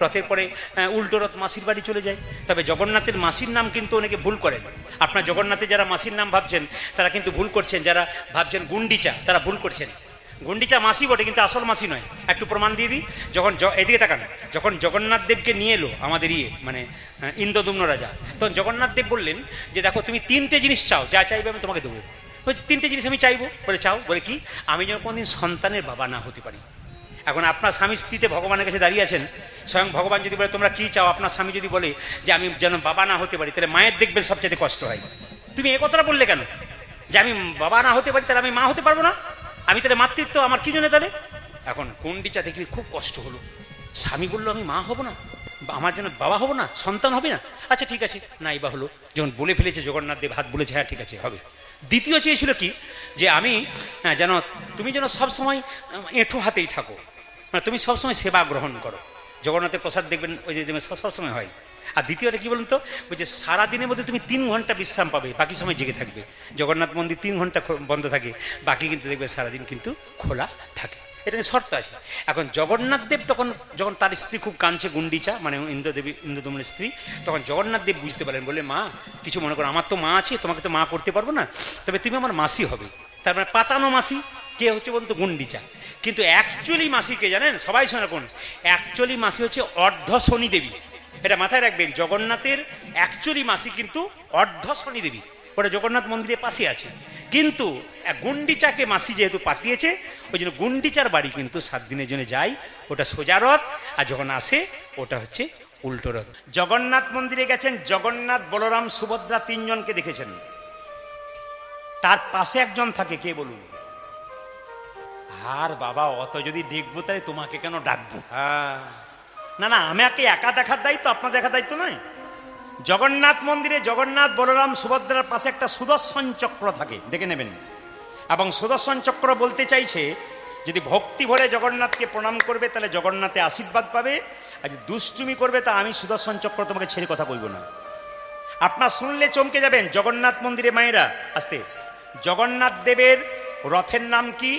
রথের পরে উল্টো রথ মাসির বাড়ি চলে যায়। তবে জগন্নাথের মাসির নাম কিন্তু অনেকে ভুল করেন। আপনার জগন্নাথে যারা মাসির নাম ভাবছেন তারা কিন্তু ভুল করছেন, যারা ভাবছেন গুন্ডিচা তারা ভুল করছেন। গুন্ডিচা মাসি বটে, কিন্তু আসল মাসি নয়। একটু প্রমাণ দিয়ে দিই। যখন এদিকে তাকান, যখন জগন্নাথ দেবকে নিয়ে এলো আমাদের মানে ইন্দ্রদুম্ন রাজা, তখন জগন্নাথ দেব বললেন যে দেখো তুমি 3টে জিনিস চাও, যা চাইবে আমি তোমাকে দেবো। বলছি 3টে জিনিস আমি চাইবো। বলে চাও। বলে কি? আমি যেন কোনোদিন সন্তানের বাবা না হতে পারি। এখন আপনার স্বামী স্ত্রীতে ভগবানের কাছে দাঁড়িয়ে আছেন, স্বয়ং ভগবান যদি বলে তোমরা কী চাও, আপনার স্বামী যদি বলে যে আমি যেন বাবা না হতে পারি, তাহলে মায়ের দেখবেন সবচেয়ে কষ্ট হয়। তুমি এ কথাটা বললে কেন যে আমি বাবা না হতে পারি, তাহলে আমি মা হতে পারবো না? আমি তাহলে মাতৃত্ব আমার কি জন্য তাহলে? এখন গুন্ডিচা দেখবি খুব কষ্ট হলো। স্বামী বললো আমি মা হব না, আমার জন্য বাবা হবো না, সন্তান হবে না। আচ্ছা ঠিক আছে, নাই বা হলো। যখন বলে ফেলেছে জগন্নাথ দেব হাত বলেছে হ্যাঁ ঠিক আছে হবে। দ্বিতীয় চেয়েছিল কি, যে আমি যেন তুমি যেন সবসময় এঁঠো হাতেই থাকো, মানে তুমি সবসময় সেবা গ্রহণ করো। জগন্নাথের প্রসাদ দেখবেন ওই যে সবসময় হয়। আর দ্বিতীয়টা কি বলুন তো, ওই যে সারাদিনের মধ্যে তুমি 3 ঘন্টা বিশ্রাম পাবে, বাকি সময় জেগে থাকবে। জগন্নাথ মন্দির 3 ঘন্টা বন্ধ থাকে, বাকি কিন্তু দেখবে সারাদিন কিন্তু খোলা থাকে। এটা শর্ত আছে। এখন জগন্নাথ দেব তখন যখন তার স্ত্রী খুব কাঁদছে, গুন্ডিচা মানে ইন্দ্রদমনের স্ত্রী, তখন জগন্নাথ দেব বুঝতে পারলেন, বলে মা কিছু মনে করো, আমার তো মা আছে, তোমাকে তো মা করতে পারবো না, তবে তুমি আমার মাসি হবে। তার মানে পাতানো মাসি কে হচ্ছে বলুন তো? গুন্ডিচা। কিন্তু অ্যাকচুয়ালি মাসি কে জানেন? সবাই শোনা কোন? অ্যাকচুয়ালি মাসি হচ্ছে অর্ধ শনি দেবী। এটা মাথায় রাখবেন, জগন্নাথের অ্যাকচুয়ালি মাসি কিন্তু অর্ধ শনি দেবী। ওটা জগন্নাথ মন্দিরের পাশে আছে। কিন্তু গুন্ডিচাকে মাসি যেহেতু পাঠিয়েছে, ওই জন্য গুন্ডিচার বাড়ি কিন্তু 7 দিনের জন্য যায়। ওটা সোজা রথ, আর যখন আসে ওটা হচ্ছে উল্টো রথ। জগন্নাথ মন্দিরে গেছেন, জগন্নাথ বলরাম সুভদ্রা 3 জনকে দেখেছেন। তার পাশে একজন থাকে, কে বলুন? আর বাবা অত যদি দেখবো তাহলে তোমাকে কেন ডাকবো? না না, আমাকে একা দেখার দায়িত্ব, আপনার দেখার দায়িত্ব নয়। জগন্নাথ মন্দিরে জগন্নাথ বলরাম সুভদ্রার পাশে একটা সুদর্শন চক্র থাকে, দেখে নেবেন। এবং সুদর্শন চক্র বলতে চাইছে, যদি ভক্তি ভরে জগন্নাথকে প্রণাম করবে তাহলে জগন্নাথে আশীর্বাদ পাবে, আর যদি দুষ্টুমি করবে তা আমি সুদর্শন চক্র তোমাকে ছেড়ে কথা বলবো না। আপনার শুনলে চমকে যাবেন। জগন্নাথ মন্দিরে মায়েরা আসতে, জগন্নাথ দেবের রথের নাম কি?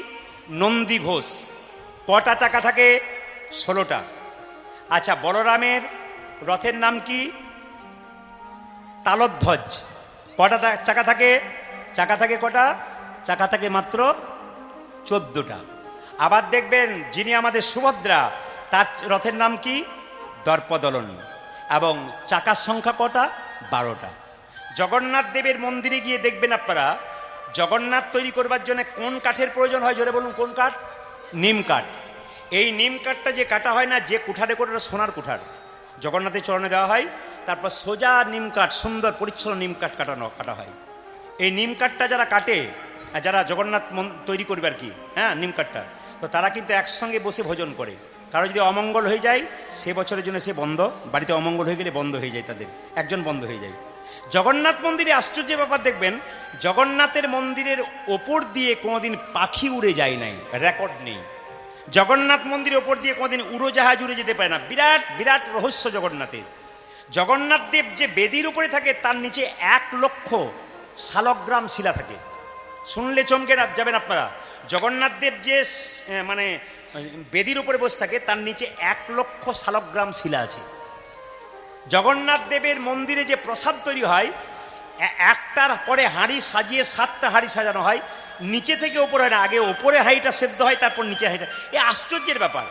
নন্দী ঘোষ। কটা চাকা থাকে? 16টা। আচ্ছা, বলরামের রথের নাম কি? তালধ্বজ। কটা চাকা থাকে? চাকা থাকে কটা? চাকা থাকে মাত্র 14টা। আবার দেখবেন যিনি আমাদের সুভদ্রা, তার রথের নাম কি? দর্পদলন। এবং চাকার সংখ্যা কটা? 12টা। জগন্নাথ দেবের মন্দিরে গিয়ে দেখবেন আপনারা, জগন্নাথ তৈরি করবার জন্য কোন কাঠের প্রয়োজন হয়? জোরে বলুন, কোন কাঠ? নিম কাঠ। এই নিম কাঠটা যে কাটা হয় না, যে কুঠারে করে, সোনার কুঠার জগন্নাথের চরণে দেওয়া হয়, তারপর সোজা নিম কাঠ, সুন্দর পরিচ্ছন্ন নিম কাঠ কাটা হয়। এই নিম কাঠটা যারা কাটে, যারা জগন্নাথ তৈরি করবে আর কি, হ্যাঁ, নিম কাঠটা, তো তারা কিন্তু একসঙ্গে বসে ভোজন করে। কারো যদি অমঙ্গল হয়ে যায়, সে বছরের জন্য সে বন্ধ, বাড়িতে অমঙ্গল হয়ে গেলে বন্ধ হয়ে যায়, তাদের একজন বন্ধ হয়ে যায়। জগন্নাথ মন্দিরে আশ্চর্য ব্যাপার দেখবেন, জগন্নাথের মন্দিরের ওপর দিয়ে কোনোদিন পাখি উড়ে যায় নাই, রেকর্ড নেই। জগন্নাথ মন্দিরের ওপর দিয়ে কোনোদিন উড়োজাহাজ উড়ে যেতে পারে না। বিরাট বিরাট রহস্য জগন্নাথের। জগন্নাথ দেব যে বেদির উপরে থাকে, তার নিচে 1 লক্ষ শালগ্রাম শিলা থাকে। শুনলে চমকে যাবেন আপনারা। জগন্নাথ দেব যে মানে বেদির উপরে বসে থাকে, তার নিচে 1 লক্ষ শালগ্রাম শিলা আছে। জগন্নাথ দেবের মন্দিরে যে প্রসাদ তৈরি হয়, একটার পরে হাঁড়ি সাজিয়ে 7টা হাঁড়ি সাজানো হয়, নিচে থেকে ওপরে হয় না, আগে ওপরে হাঁড়িটা সেদ্ধ হয়, তারপর নিচে হাঁড়িটা। এ আশ্চর্যের ব্যাপার।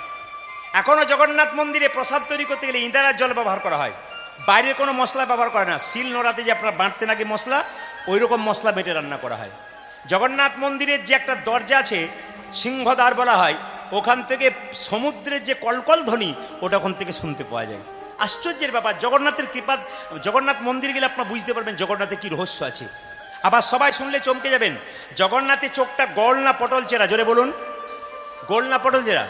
এখনো জগন্নাথ মন্দিরে প্রসাদ তৈরি করতে গেলে ইঁদারার জল ব্যবহার করা হয়, বাইরের কোনো মশলা ব্যবহার করে না। শিল নোড়াতে যে আপনারা বাঁটতেন আগে মশলা, ওই রকম মশলা বেটে রান্না করা হয়। জগন্নাথ মন্দিরের যে একটা দরজা আছে, সিংহদ্বার বলা হয়, ওখান থেকে সমুদ্রের যে কলকল ধ্বনি, ওটা ওখান থেকে শুনতে পাওয়া যায়। আশ্চর্যের ব্যাপার। জগন্নাথের কৃপা, জগন্নাথ মন্দির গেলে আপনারা বুঝতে পারবেন জগন্নাথের কি রহস্য আছে। আবার সবাই শুনলে চমকে যাবেন, জগন্নাথের চোখটা গোল না পটল চেরা? জোরে বলুন, গোল না পটল চেরা?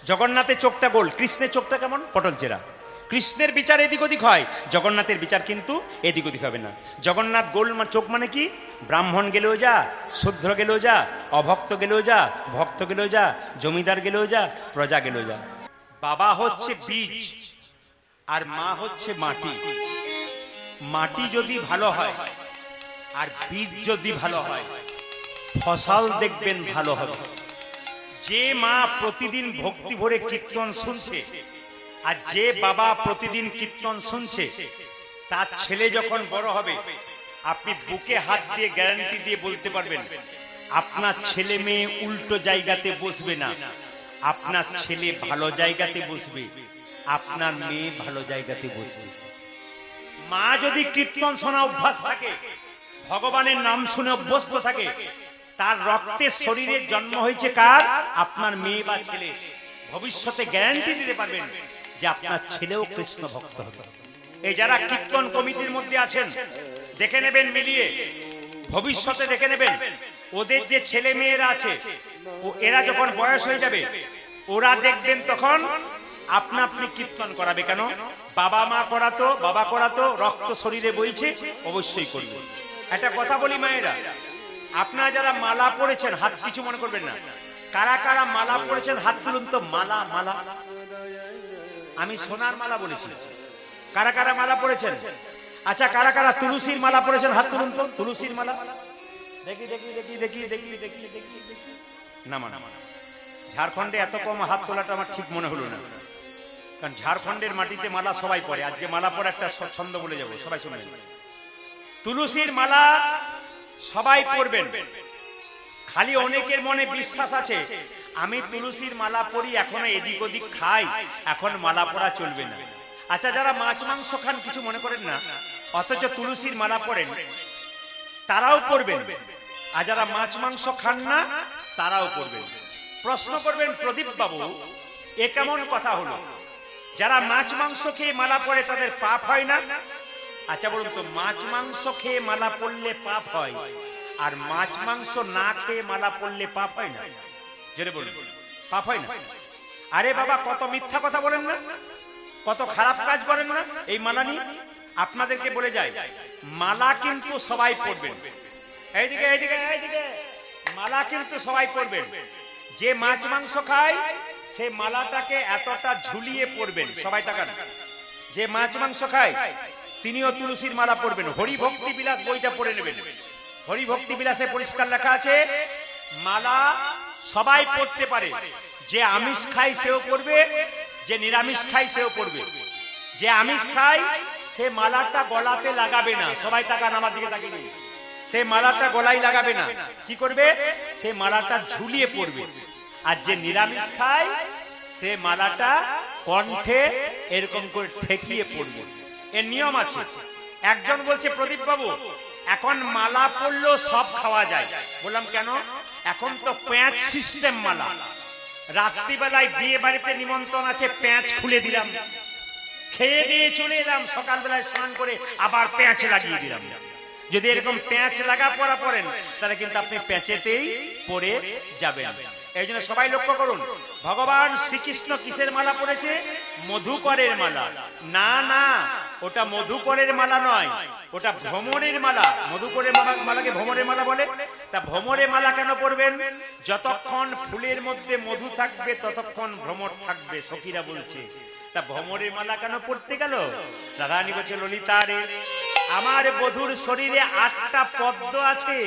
জগন্নাথের চোখটা গোল, কৃষ্ণের চোখটা কেমন? পটল চেরা। কৃষ্ণের বিচার এদিক ওদিক হয়, জগন্নাথের বিচার কিন্তু এদিক ওদিক হবে না। জগন্নাথ গোল চোখ মানে কি? ব্রাহ্মণ গেলেও যা, শূদ্র গেলেও যা, অভক্ত গেলেও যা, ভক্ত গেলেও যা, জমিদার গেলেও যা, প্রজা গেলেও যা। বাবা হচ্ছে বীজ আর মা হচ্ছে মাটি। মাটি যদি ভালো হয় আর বীজ যদি ভালো হয়, ফসল দেখবেন ভালো হবে। যে মা প্রতিদিন ভক্তি ভরে কীর্তন শুনছে, আর যে বাবা প্রতিদিন কীর্তন শুনছে তার ছেলে যখন বড় হবে, আপনি বুকে হাত দিয়ে গ্যারান্টি দিয়ে বলতে পারবেন আপনার ছেলে মেয়ে উল্টো জায়গাতে বসবে না, আপনার ছেলে ভালো জায়গাতে বসবে, আপনার মেয়ে ভালো জায়গাতে বসবে। মা যদি কীর্তন শোনা অভ্যাস থাকে, ভগবানের নাম শুনে অভ্যস্ত থাকে, তার রক্তে শরীরে জন্ম হয়েছে কার? আপনার মেয়ে বা ছেলে। ভবিষ্যতে গ্যারান্টি দিতে পারবেন যে আপনার ছেলেও কৃষ্ণ ভক্ত হবে। এই যারা কীর্তন কমিটির মধ্যে আছেন, দেখে নেবেন মিলিয়ে, ভবিষ্যতে দেখে নেবেন ওদের যে ছেলে মেয়েরা আছে, ও এরা যখন বয়স হয়ে যাবে, ওরা দেখবেন তখন আপনা আপনি কীর্তন করাবে। কেন? বাবা মা করাতো, বাবা করাতো, রক্ত শরীরে বইছে, অবশ্যই করবে। একটা কথা বলি মায়েরা, আপনারা যারা মালা পড়েছেন, হাত কিছু মনে করবেন না, কারা কারা মালা পড়েছেন হাত তুলুন তো। মালা, মালা, আমি সোনার মালা বলেছি। কারা কারা মালা পড়েছেন? আচ্ছা, কারা কারা তুলসীর মালা পড়েছেন হাত তুলুন তো। তুলসীর মালা দেখি দেখি দেখি দেখি দেখি দেখি দেখি দেখি। না মানে ঝাড়খণ্ডে এত কম হাত তোলাটা আমার ঠিক মনে হলো না, কারণ ঝাড়খণ্ডের মাটিতে মালা সবাই পড়ে। আজকে মালা পড়ে একটা ছন্দ বলে যাবো, সবাই শুনবেন। তুলসীর মালা সবাই পড়বেন। খালি অনেকের মনে বিশ্বাস আছে আমি তুলসীর মালা পরি, এখনো এদিক ওদিক খাই, এখন মালা পরা চলবে না। আচ্ছা, যারা মাছ মাংস খান কিছু মনে করেন না, অথচ তুলসীর মালা পড়েন, তারাও পড়বেন। আর যারা মাছ মাংস খান না তারাও পড়বেন। প্রশ্ন করবেন, প্রদীপ বাবু এ কেমন কথা হলো? যারা মাছ মাংস খেয়ে মালা পড়ে তাদের পাপ হয় না? আচ্ছা বলুন তো, মাছ মাংস খেয়ে মালা পড়লে পাপ হয়, আর মাছ মাংস না খেয়ে মালা পড়লে পাপ হয় না? জেনে বলুন, পাপ হয় না? আরে বাবা, কত মিথ্যা কথা বলেন না, কত খারাপ কাজ করেন না এই মালা নিয়ে। আপনাদেরকে বলে যাই, মালা কিন্তু সবাই পড়বেন। এইদিকে এইদিকে এইদিকে, মালা কিন্তু সবাই পড়বেন। যে মাছ মাংস খায় সে মালাটাকে এতটা ঝুলিয়ে পড়বেন। সবাই তাকান, যে মাছ মাংস খায় তিনিও তুলসীর মালা পড়বেন। হরি ভক্তি বিলাস বইটা পড়ে নেবেন। হরি ভক্তি বিলাসে পরিষ্কার লেখা আছে মালা সবাই পড়তে পারে। যে আমিষ খায় সেও পড়বে, যে নিরামিষ খায় সেও পড়বে। যে আমিষ খায় সে মালাটা গলাতে লাগাবে না। সবাই তাকান, আমার দিকে তাকিয়ে, সে মালাটা গলায় লাগাবে না। কি করবে? সে মালাটা ঝুলিয়ে পড়বে। আর যে নিরামিষ খায় সে মালাটা কণ্ঠে এরকম করে ঠেকিয়ে পড়বে। এর নিয়ম আছে। একজন বলছে, প্রদীপ বাবু এখন মালা পড়লেও সব খাওয়া যায়। বললাম কেন? এখন তো প্যাঁচ সিস্টেম মালা। রাত্রিবেলায় বিয়ে বাড়িতে নিমন্ত্রণ আছে, প্যাঁচ খুলে দিলাম, খেয়ে দিয়ে চলে এলাম, সকালবেলায় স্নান করে আবার প্যাঁচ লাগিয়ে দিলাম। যদি এরকম প্যাঁচ লাগা পড়া পড়েন তাহলে কিন্তু আপনি প্যাঁচেতেই পড়ে যাবেন। এই জন্য সবাই লক্ষ্য করুন, ভগবান শ্রীকৃষ্ণ কিসের মালা পড়েছে? মধুকরের মালা। না না, ওটা মধুকরের মালা নয়, ওটা ভ্রমরের মালা। মধুকরের মালাকে ভ্রমরের মালা বলে। তা ভ্রমরের মালা কেন পড়বেন? যতক্ষণ ফুলের মধ্যে মধু থাকবে ততক্ষণ ভ্রমর থাকবে, সখীরা বলছে। তা ভ্রমরের মালা কেন পড়তে গেল? রাধারানী বলছে, ললিতা রে, আমার বধূর শরীরে 8টা পদ্ম আছে,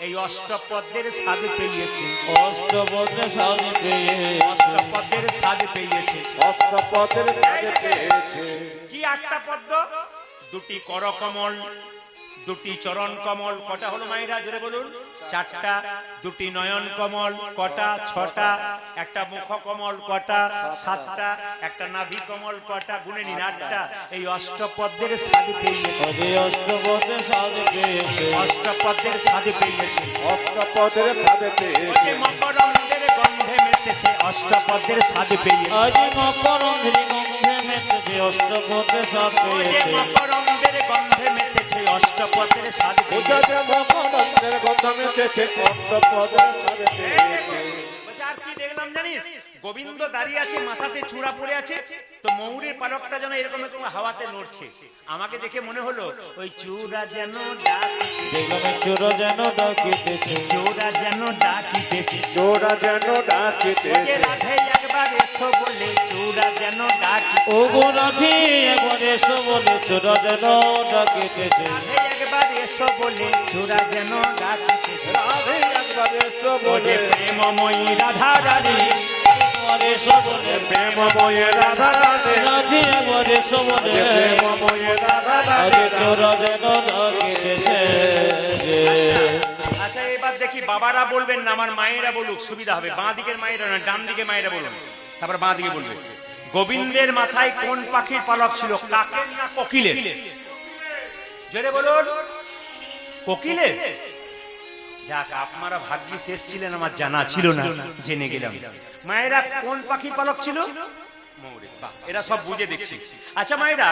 এই অষ্টপদ্মের স্বাদ পেয়েছে। অষ্টপদ্মের স্বাদ পেয়েছে, অষ্টপদ্মের স্বাদ পেয়েছে, অষ্টপদ্মের স্বাদ পেয়েছে। কি 8টা পদ্ম? 2টি করকমল, 2টি চরণ কমল। কটা হলো মায়েরা? জোরে বলুন। 4টা। 2টি নয়ন কমল। কটা? 6টা। একটা মুখ কমল। কটা? 7টা। একটা নাভি কমল। কটা? গুনে নিন, 8টা। এই অষ্টপদ্মের স্বাদ পেয়েছে, অষ্টপদ্মের স্বাদ পেয়েছে, অষ্টপদ্মের স্বাদ পেয়েছে, অষ্টপদ্মের স্বাদ পেয়েছে। মকরন্দের গন্ধে মেতেছে, অষ্টপদ্মের স্বাদ পেয়েছে। আজ মকরন্দের গন্ধে মেতেছে, অষ্টপদ্মের স্বাদ পেয়েছে। মকরন্দের গন্ধে মেতেছে, অষ্টপদ্মের স্বাদ পেয়েছে। মকরন্দের গন্ধে মেতেছে, অষ্টপদ্মের স্বাদ পেয়েছে। আর কি দেখলাম জানিস? গোবিন্দ দাঁড়িয়ে আছে, মাথাতে চূড়া পড়ে আছে, তো ময়ূরের পালকটা যেন এরকম এরকম হাওয়াতে নড়ছে। আমাকে দেখে মনে হলো ওই চূড়া যেন চূড়া যেন ডাকিতেছে, চূড়া যেন ডাকিতেছে, চূড়া যেন ডাকিতেছে। রাধে একবার এসো বলে চূড়া যেন ডাকি, ও গো রাধে একবার এসো বলে চূড়া যেন ডাকিতেছে। রাধে একবার এসো বলে চূড়া যেন ডাকিতেছে। রাধে একবার এসো বলে প্রেমময়ী রাধা রানী, বরে সবলে প্রেমময়ে রাধা রাধে রাধিয়া বরে সবলে প্রেমময়ে রাধা রাধে আগে তোরা যেন কেটেছে আচ্ছা এবার দেখি বাবারা বলবেন না আমার মায়েরা বলুক, সুবিধা হবে। বাঁ দিকের মায়েরা না, ডান দিকে মায়েরা বলুন, তারপর বাঁ দিকে বলবে। গোবিন্দের মাথায় কোন পাখির পালক ছিল, কাকের না কোকিলের? জোরে বলুন। কোকিলের? যাক, আপনারা ভাগ্যে শেষ ছিলেন, আমার জানা ছিল না, জেনে গেলাম। মায়েরা কোন পাখির পালক ছিল? ময়ূরের। বাহ, এরা সব বুঝে দেখছি। আচ্ছা মায়েরা,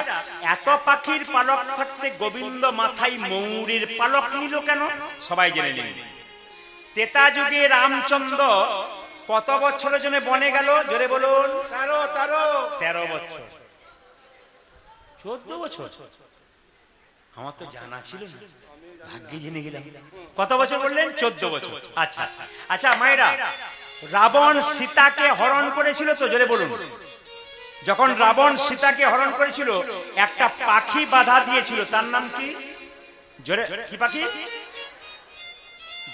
এত পাখির পালক থাকতে গোবিন্দ মাথায় ময়ূরের পালক নিল কেন? সবাই জেনে নিন। ত্রেতা যুগে রামচন্দ্র কত বছরের জন্য বনে গেল? জোরে বলুন। 13 বছর। 14 বছর? আমার তো জানা ছিল না, ভাগ্যে জেনে গেলাম। কত বছর বললেন? 14 বছর। আচ্ছা আচ্ছা মায়েরা, রাবণ সীতাকে হরণ করেছিল তো? জোরে বলুন। যখন রাবণ সীতাকে হরণ করেছিল, একটা পাখি বাধা দিয়েছিল, তার নাম কি? জোরে, কি পাখি?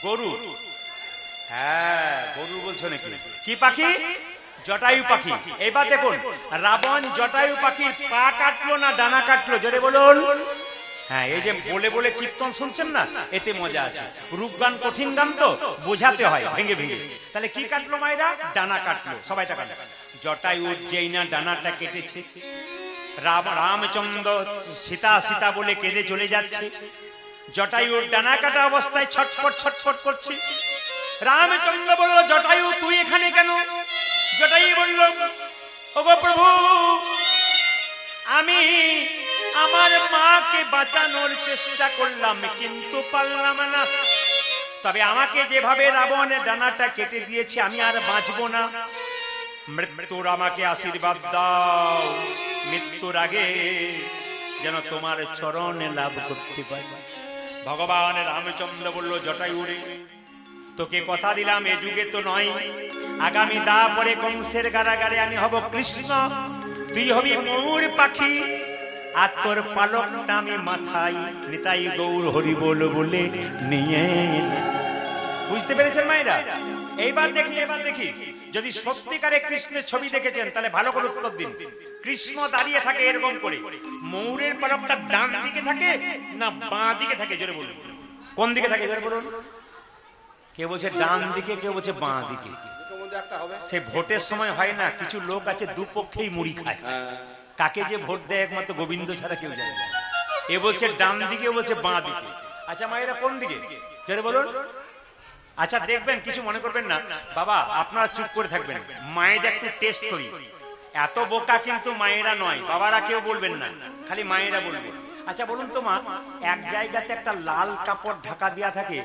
গরু। হ্যাঁ, গরু বলছো নাকি? কি পাখি? জটায়ু পাখি। এবার দেখুন, রাবণ জটায়ু পাখির পা কাটলো না ডানা কাটলো? জোরে বলুন। হ্যাঁ, এই যে বলে বলে কীর্তন শুনছেন না, এতে মজা আছে। রূপগান কঠিন গান তো, বোঝাতে হয় ভেঙে ভেঙে। তাহলে কি কাটলো মায়েরা? ডানা কাটলো। সবাই টাকা, জটায়ু যেই না ডানাটা কেটেছে, রামচন্দ্র সীতা সীতা বলে কেঁদে চলে যাচ্ছে। জটায়ুর ডানা কাটা অবস্থায় ছটফট ছটফট করছে। রামচন্দ্র বলল, জটায়ু তুই এখানে কেন? জটায়ু বলল, ওগো প্রভু, আমি আমার মাকে বাঁচানোর চেষ্টা করলাম, কিন্তু পারলাম না। তবে আমাকে যেভাবে রাবণ ডানাটা কেটে দিয়েছে, আমি আর বাঁচবো না। মৃত্যুর আমাকে আশীর্বাদ দাও, মৃত্যুর আগে যেন তোমার চরণে লাভ করতে পারি। ভগবান রামচন্দ্র বলল, জটায়ু রে, তোকে কথা দিলাম, এ যুগে তো নয়, আগামী দা পরে কংসের কারাগারে আমি হব কৃষ্ণ, তুই হবি ময়ূর পাখি, আর তোর পালকটা আমি মাথায় নিতাই গৌর হরি বল বলে নিয়ে। বুঝতে পেরেছেন মায়েরা? এইবার দেখি যদি সত্যিকারে কৃষ্ণের ছবি দেখেছেন, তাহলে ভালো করে উত্তর দিন। কৃষ্ণ দাঁড়িয়ে থাকে এরকম করে, ময়ূরের পালকটা ডান দিকে থাকে না বাঁ দিকে থাকে? জোরে বলুন, কোন দিকে থাকে? জোরে বলুন। কেউ বলছে ডান দিকে, কেউ বলছে বাঁ দিকে। সে ভোটের সময় হয় না, কিছু লোক আছে দুপক্ষেই মুড়ি খায়। কাকে যে ভোট দেয় একমাত্র গোবিন্দ ছাড়া কেউ জানে না। এ বলছে ডান দিকে, বলছে বাঁ দিকে। আচ্ছা মায়েরা কোন দিকে? জোরে বলুন। আচ্ছা দেখবেন, কিছু মনে করবেন না বাবা, আপনারা চুপ করে থাকবেন। মায়েরা একটু টেস্ট করি। এত বোকা কিন্তু মায়েরা নয়, বাবারা কেউ বলবেন না, খালি মায়েরা বলবে। আচ্ছা বলুন তো মা, এক জায়গাতে একটা লাল কাপড় ঢাকা দেয়া থাকে,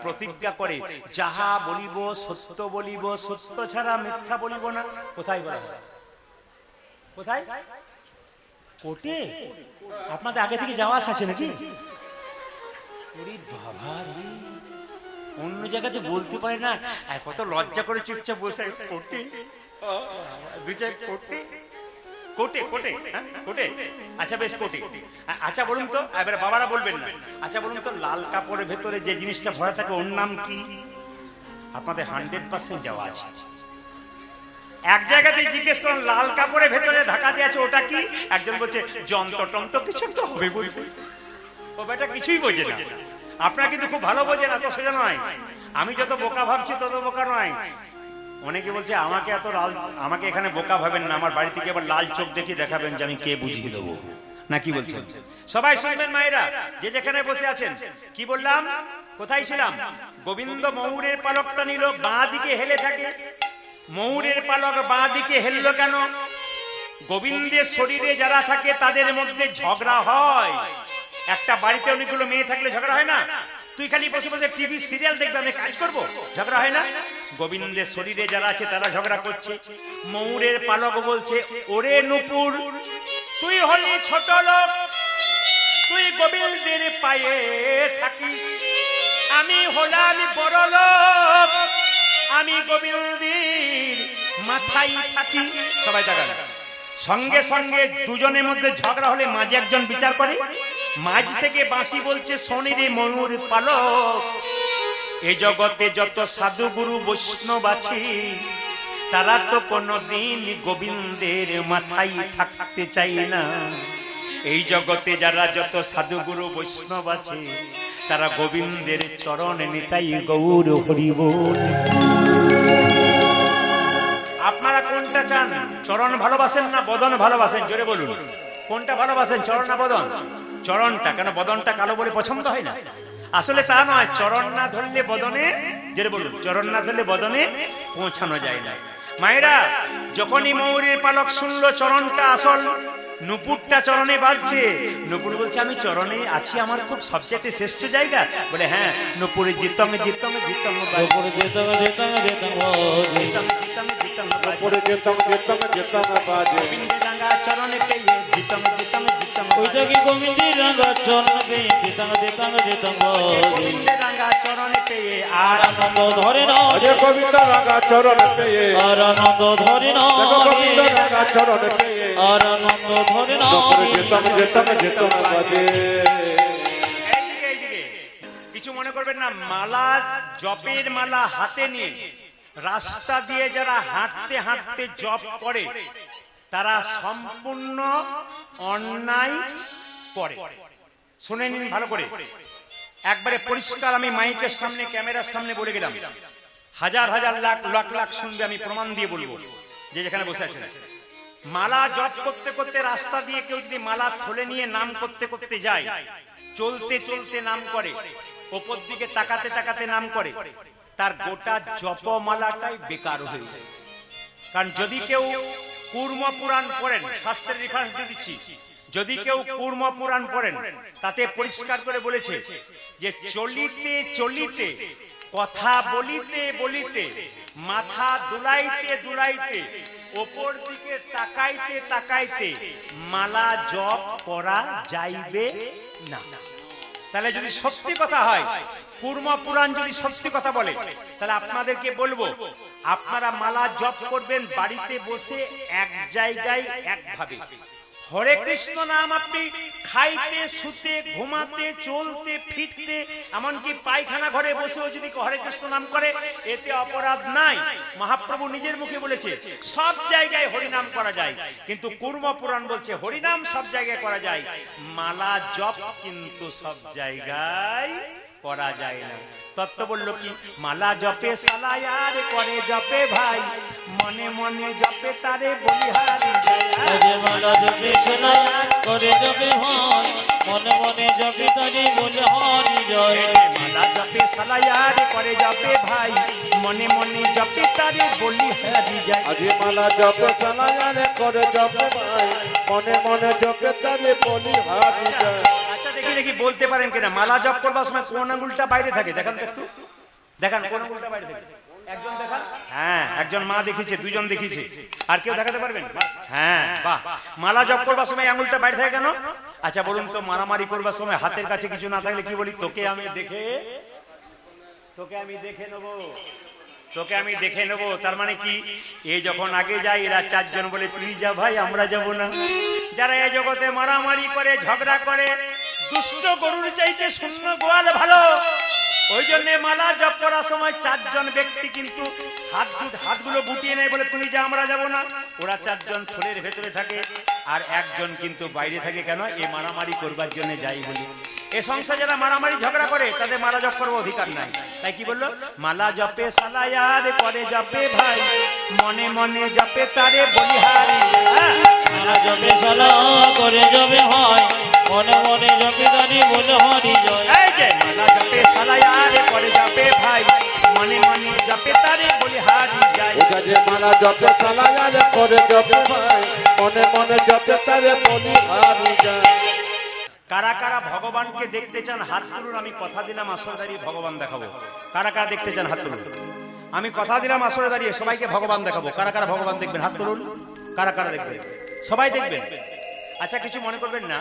প্রতিজ্ঞা করে, যাহা বলিব সত্য বলিব, সত্য ছাড়া মিথ্যা বলিব না। কোথায় বলা হয়? কোথায়? কোর্টে? আপনাদের আগে থেকে যাওয়া আছে নাকি? বাবা, অন্য জায়গাতে বলতে পারে না, কত লজ্জা করে চুপচাপ বসে। কোর্টে? কোর্টে কোর্টে কোর্টে? আচ্ছা বেশ, কোর্টে। আচ্ছা বলুন তো, এবার বাবারা বলবেন না। আচ্ছা বলুন তো, লাল কাপড়ের ভেতরে যে জিনিসটা ভরা থাকে, ওর নাম কি? আপনাদের 100% যাওয়া আছে। এক জায়গাতে জিজ্ঞেস করুন, লাল কাপড়ের ভেতরে ঢাকা দিয়ে আছে, ওটা কি? একজন বলছে যন্ত্রতন্ত্র কিছু তো হবে বলবে। ও বেটা কিছুই বোঝে না। আপনারা কিন্তু খুব ভালো বোঝেন, এত সোজা নয়। আমি যত বোকা ভাবছি তত বোকা নয়। অনেকে বলছে আমাকে এখানে বোকা ভাবেন না, আমার বাড়ি থেকে আবার লাল চোখ দেখে দেখাবেন যে আমি কে বুঝিয়ে দেবো, না কি বলছেন? সবাই শুনবেন মায়েরা, যে যেখানে বসে আছেন। কি বললাম? কোথায় ছিলাম? গোবিন্দ ময়ূরের পালকটা নিল, বাঁ দিকে হেলে থাকে। ময়ূরের পালক বাঁ দিকে হেললো কেন? গোবিন্দের শরীরে যারা থাকে তাদের মধ্যে ঝগড়া হয়। একটা বাড়িতে অনেকগুলো মেয়ে থাকলে ঝগড়া হয় না? তুই খালি বসে বসে টিভি সিরিয়াল দেখবে, আমি কাজ করবো, ঝগড়া হয় না? গোবিন্দের শরীরে যারা আছে তারা ঝগড়া করছে। ময়ূরের পালক বলছে, ওরে নূপুর, তুই হলি ছোট লোক, তুই গোবিন্দের পায়ে থাকিস, আমি হলাম বড় লোক, আমি গোবিন্দের মাথায় থাকি। সবাই তাকান। সঙ্গে সঙ্গে দুজনের মধ্যে ঝগড়া হলে মাঝে একজন বিচার করে। মাঝ থেকে বাঁশি বলছে, শোনে রে ময়ূর পালক, এ জগতে যত সাধু গুরু বৈষ্ণব আছে, তারা তো কোনোদিন গোবিন্দের মাথায় থাকতে চাই না। এই জগতে যারা যত সাধুগুরু বৈষ্ণব আছে তারা গোবিন্দের চরণে নিতাই গৌর হরি বল। আপনারা কোনটা চান? চরণ ভালোবাসেন না বদন ভালোবাসেন? জোরে বলুন, কোনটা ভালোবাসেন, চরণ না বদন? চরণটা। কেন বদনটা কালো বলে পছন্দ হয় না? আসলে তা নয়, চরণ না ধরলে বদনে, জোরে বলুন, চরণ না ধরলে বদনে পৌঁছানো যায় না। মায়েরা, যখনই ময়ূরের পালক শুনলো চরণটা আসল, নুপুরটা চরণে বাজছে, নুপুর বলছে আমি চরণে আছি, আমার খুব সবচেয়ে শ্রেষ্ঠ জায়গা। বলে হ্যাঁ, নুপুরে জিতং জিতং জিতং উপরে যেতাম যেতাম যেতাম উপরে যেতাম যেতাম যেতাম বাজে রাঙা চরণে পেয়ে জিতং জিতং জিতং ওইটা কি গোবিন্দ রাঙা চরণ পেয়ে যেতাম যেতাম যেতাম রাঙা চরণে পেয়ে আর আর আনন্দ ধরে না অজয় গোবিন্দ রাঙা চরণ পেয়ে আর আনন্দ ধরে না দেখো গোবিন্দ রাঙা চরণ পেয়ে আর আনন্দ ধরে না উপরে যেতাম যেতাম যেতাম বাজে। এইদিকে কিছু মনে করবেন না, মালা, জপের মালা হাতে নিয়ে রাস্তা দিয়ে যারা হাঁটতে হাঁটতে জপ করে তারা সম্পূর্ণ অন্যায় করে। শুনে নিন ভালো করে, একবারে পরিষ্কার। আমি মাইকের সামনে, ক্যামেরার সামনে বলে গেলাম, হাজার হাজার লাখ লাখ লাখ শুনবে, আমি প্রমাণ দিয়ে বলবো যে যেখানে বসে আছেন, মালা জপ করতে করতে রাস্তা দিয়ে কেউ যদি মালা থলে নিয়ে নাম করতে করতে যায়, চলতে চলতে নাম করে, ওপর দিকে তাকাতে তাকাতে নাম করে, তার গোটা জপমালাটাই বেকার হয়ে যায়। কারণ যদি কেউ কূর্ম পুরাণ পড়েন, শাস্ত্রের রেফারেন্স দিয়ে দিচ্ছি, যদি কেউ কূর্ম পুরাণ পড়েন তাতে পরিষ্কার করে বলেছে যে চলিতে চলিতে, কথা বলিতে বলিতে, মাথা দুলাইতে দুলাইতে, ওপর দিকে তাকাইতে তাকাইতে মালা জপ করা যাইবে না। তাহলে যদি সত্যি কথা হয়, কূর্ম পুরাণ যদি সত্যি কথা বলে, তাহলে আপনাদেরকে বলবো আপনারা মালা জপ করবেন বাড়িতে বসে এক জায়গায় একভাবে। হরে কৃষ্ণ নাম আপনি খাইতে, শুতে, ঘুমাতে, চলতে, ফিরতে, এমনকি পায়খানা ঘরে বসেও যদি হরে কৃষ্ণ নাম করে, এতে অপরাধ নাই। মহাপ্রভু নিজের মুখে বলেছে সব জায়গায় হরিনাম করা যায়, কিন্তু কূর্ম পুরাণ বলছে হরিনাম সব জায়গায় করা যায়, মালা জপ কিন্তু সব জায়গায় করা যায় না। তত্ত্ব বললো কি, মালা জপে সালায়ার করে জপে ভাই, মনে মনে জপে তারে বলিহারি যে মালা জপে শোনা করে জপে হয়, মনে মনে জপে তারে বলে হরি জয়। মালা জপে সালায়ার করে জপে ভাই, মনে মনে জপে তারে বলিহারি যায়। আজি মালা জপ সালায়ারে করে জপ ভাই, মনে মনে জপে তারে বলি হারি যায়। আচ্ছা দেখি দেখি বলতে পারেন কিনা, মালা জপ করবার সময় কোন আঙুলটা বাইরে থাকে? দেখান তো একটু, দেখান কোন আঙুলটা বাইরে থাকে। একজন দেখান। হ্যাঁ, একজন মা দেখিয়েছে, দুজন দেখিয়েছে, আর কেউ দেখাতে পারবেন? হ্যাঁ, বাহ। মালা জপ করবার সময় আঙুলটা বাইরে থাকে কেন? আচ্ছা বলুন তো, মারামারি করবার সময় হাতের কাছে কিছু না থাকলে কি বলি? তোকে আমি দেখে নেবো, তোকে আমি দেখে নেবো। তার মানে কি, এ যখন আগে যায় এরা চারজন বলে তুই যা ভাই, আমরা যাব না। যারা এই জগতে মারামারি করে, ঝগড়া করে, দুষ্ট গরুর চাইতে শূন্য গোয়াল ভালো। ওই জন্য মালা জপ করার সময় চারজন ব্যক্তি কিন্তু হাতগুলো গুটিয়ে নেয়, বলে তুই যা, আমরা যাব না। ওরা চারজন থলের ভেতরে থাকে আর একজন কিন্তু বাইরে থাকে। কেন? এ মারামারি করবার জন্য যাই বলি। এ সংসার যারা মারামারি ঝগড়া করে তাদের মালা জপ করার অধিকার নাই। তাই কি বললো? মালা জপে সালায়ার করে জপে ভাই, মনে মনে জপে তারে বলিহারি। মালা জপে সালা করে জপে হয়, মনে মনে জপে তারে বলে হরি জয়। এই যে মালা জপে সালায়ার করে জপে ভাই, মনে মনে জপে তারে বলিহারি যায়। ওটা যে মালা জপ সালায়ারে করে জপ ভাই, মনে মনে জপে তারে বলি হারি যায়। কারা কারা ভগবানকে দেখতে চান হাত তুলুন। আমি কথা দিলাম আসরে দাঁড়িয়ে ভগবান দেখাবো। কারা কারা দেখতে চান হাত তুলুন। আমি কথা দিলাম আসরে দাঁড়িয়ে সবাইকে ভগবান দেখাবো। কারা কারা ভগবান দেখবেন হাত তুলুন। কারা কারা দেখবেন? সবাই দেখবেন। আচ্ছা কিছু মনে করবেন না,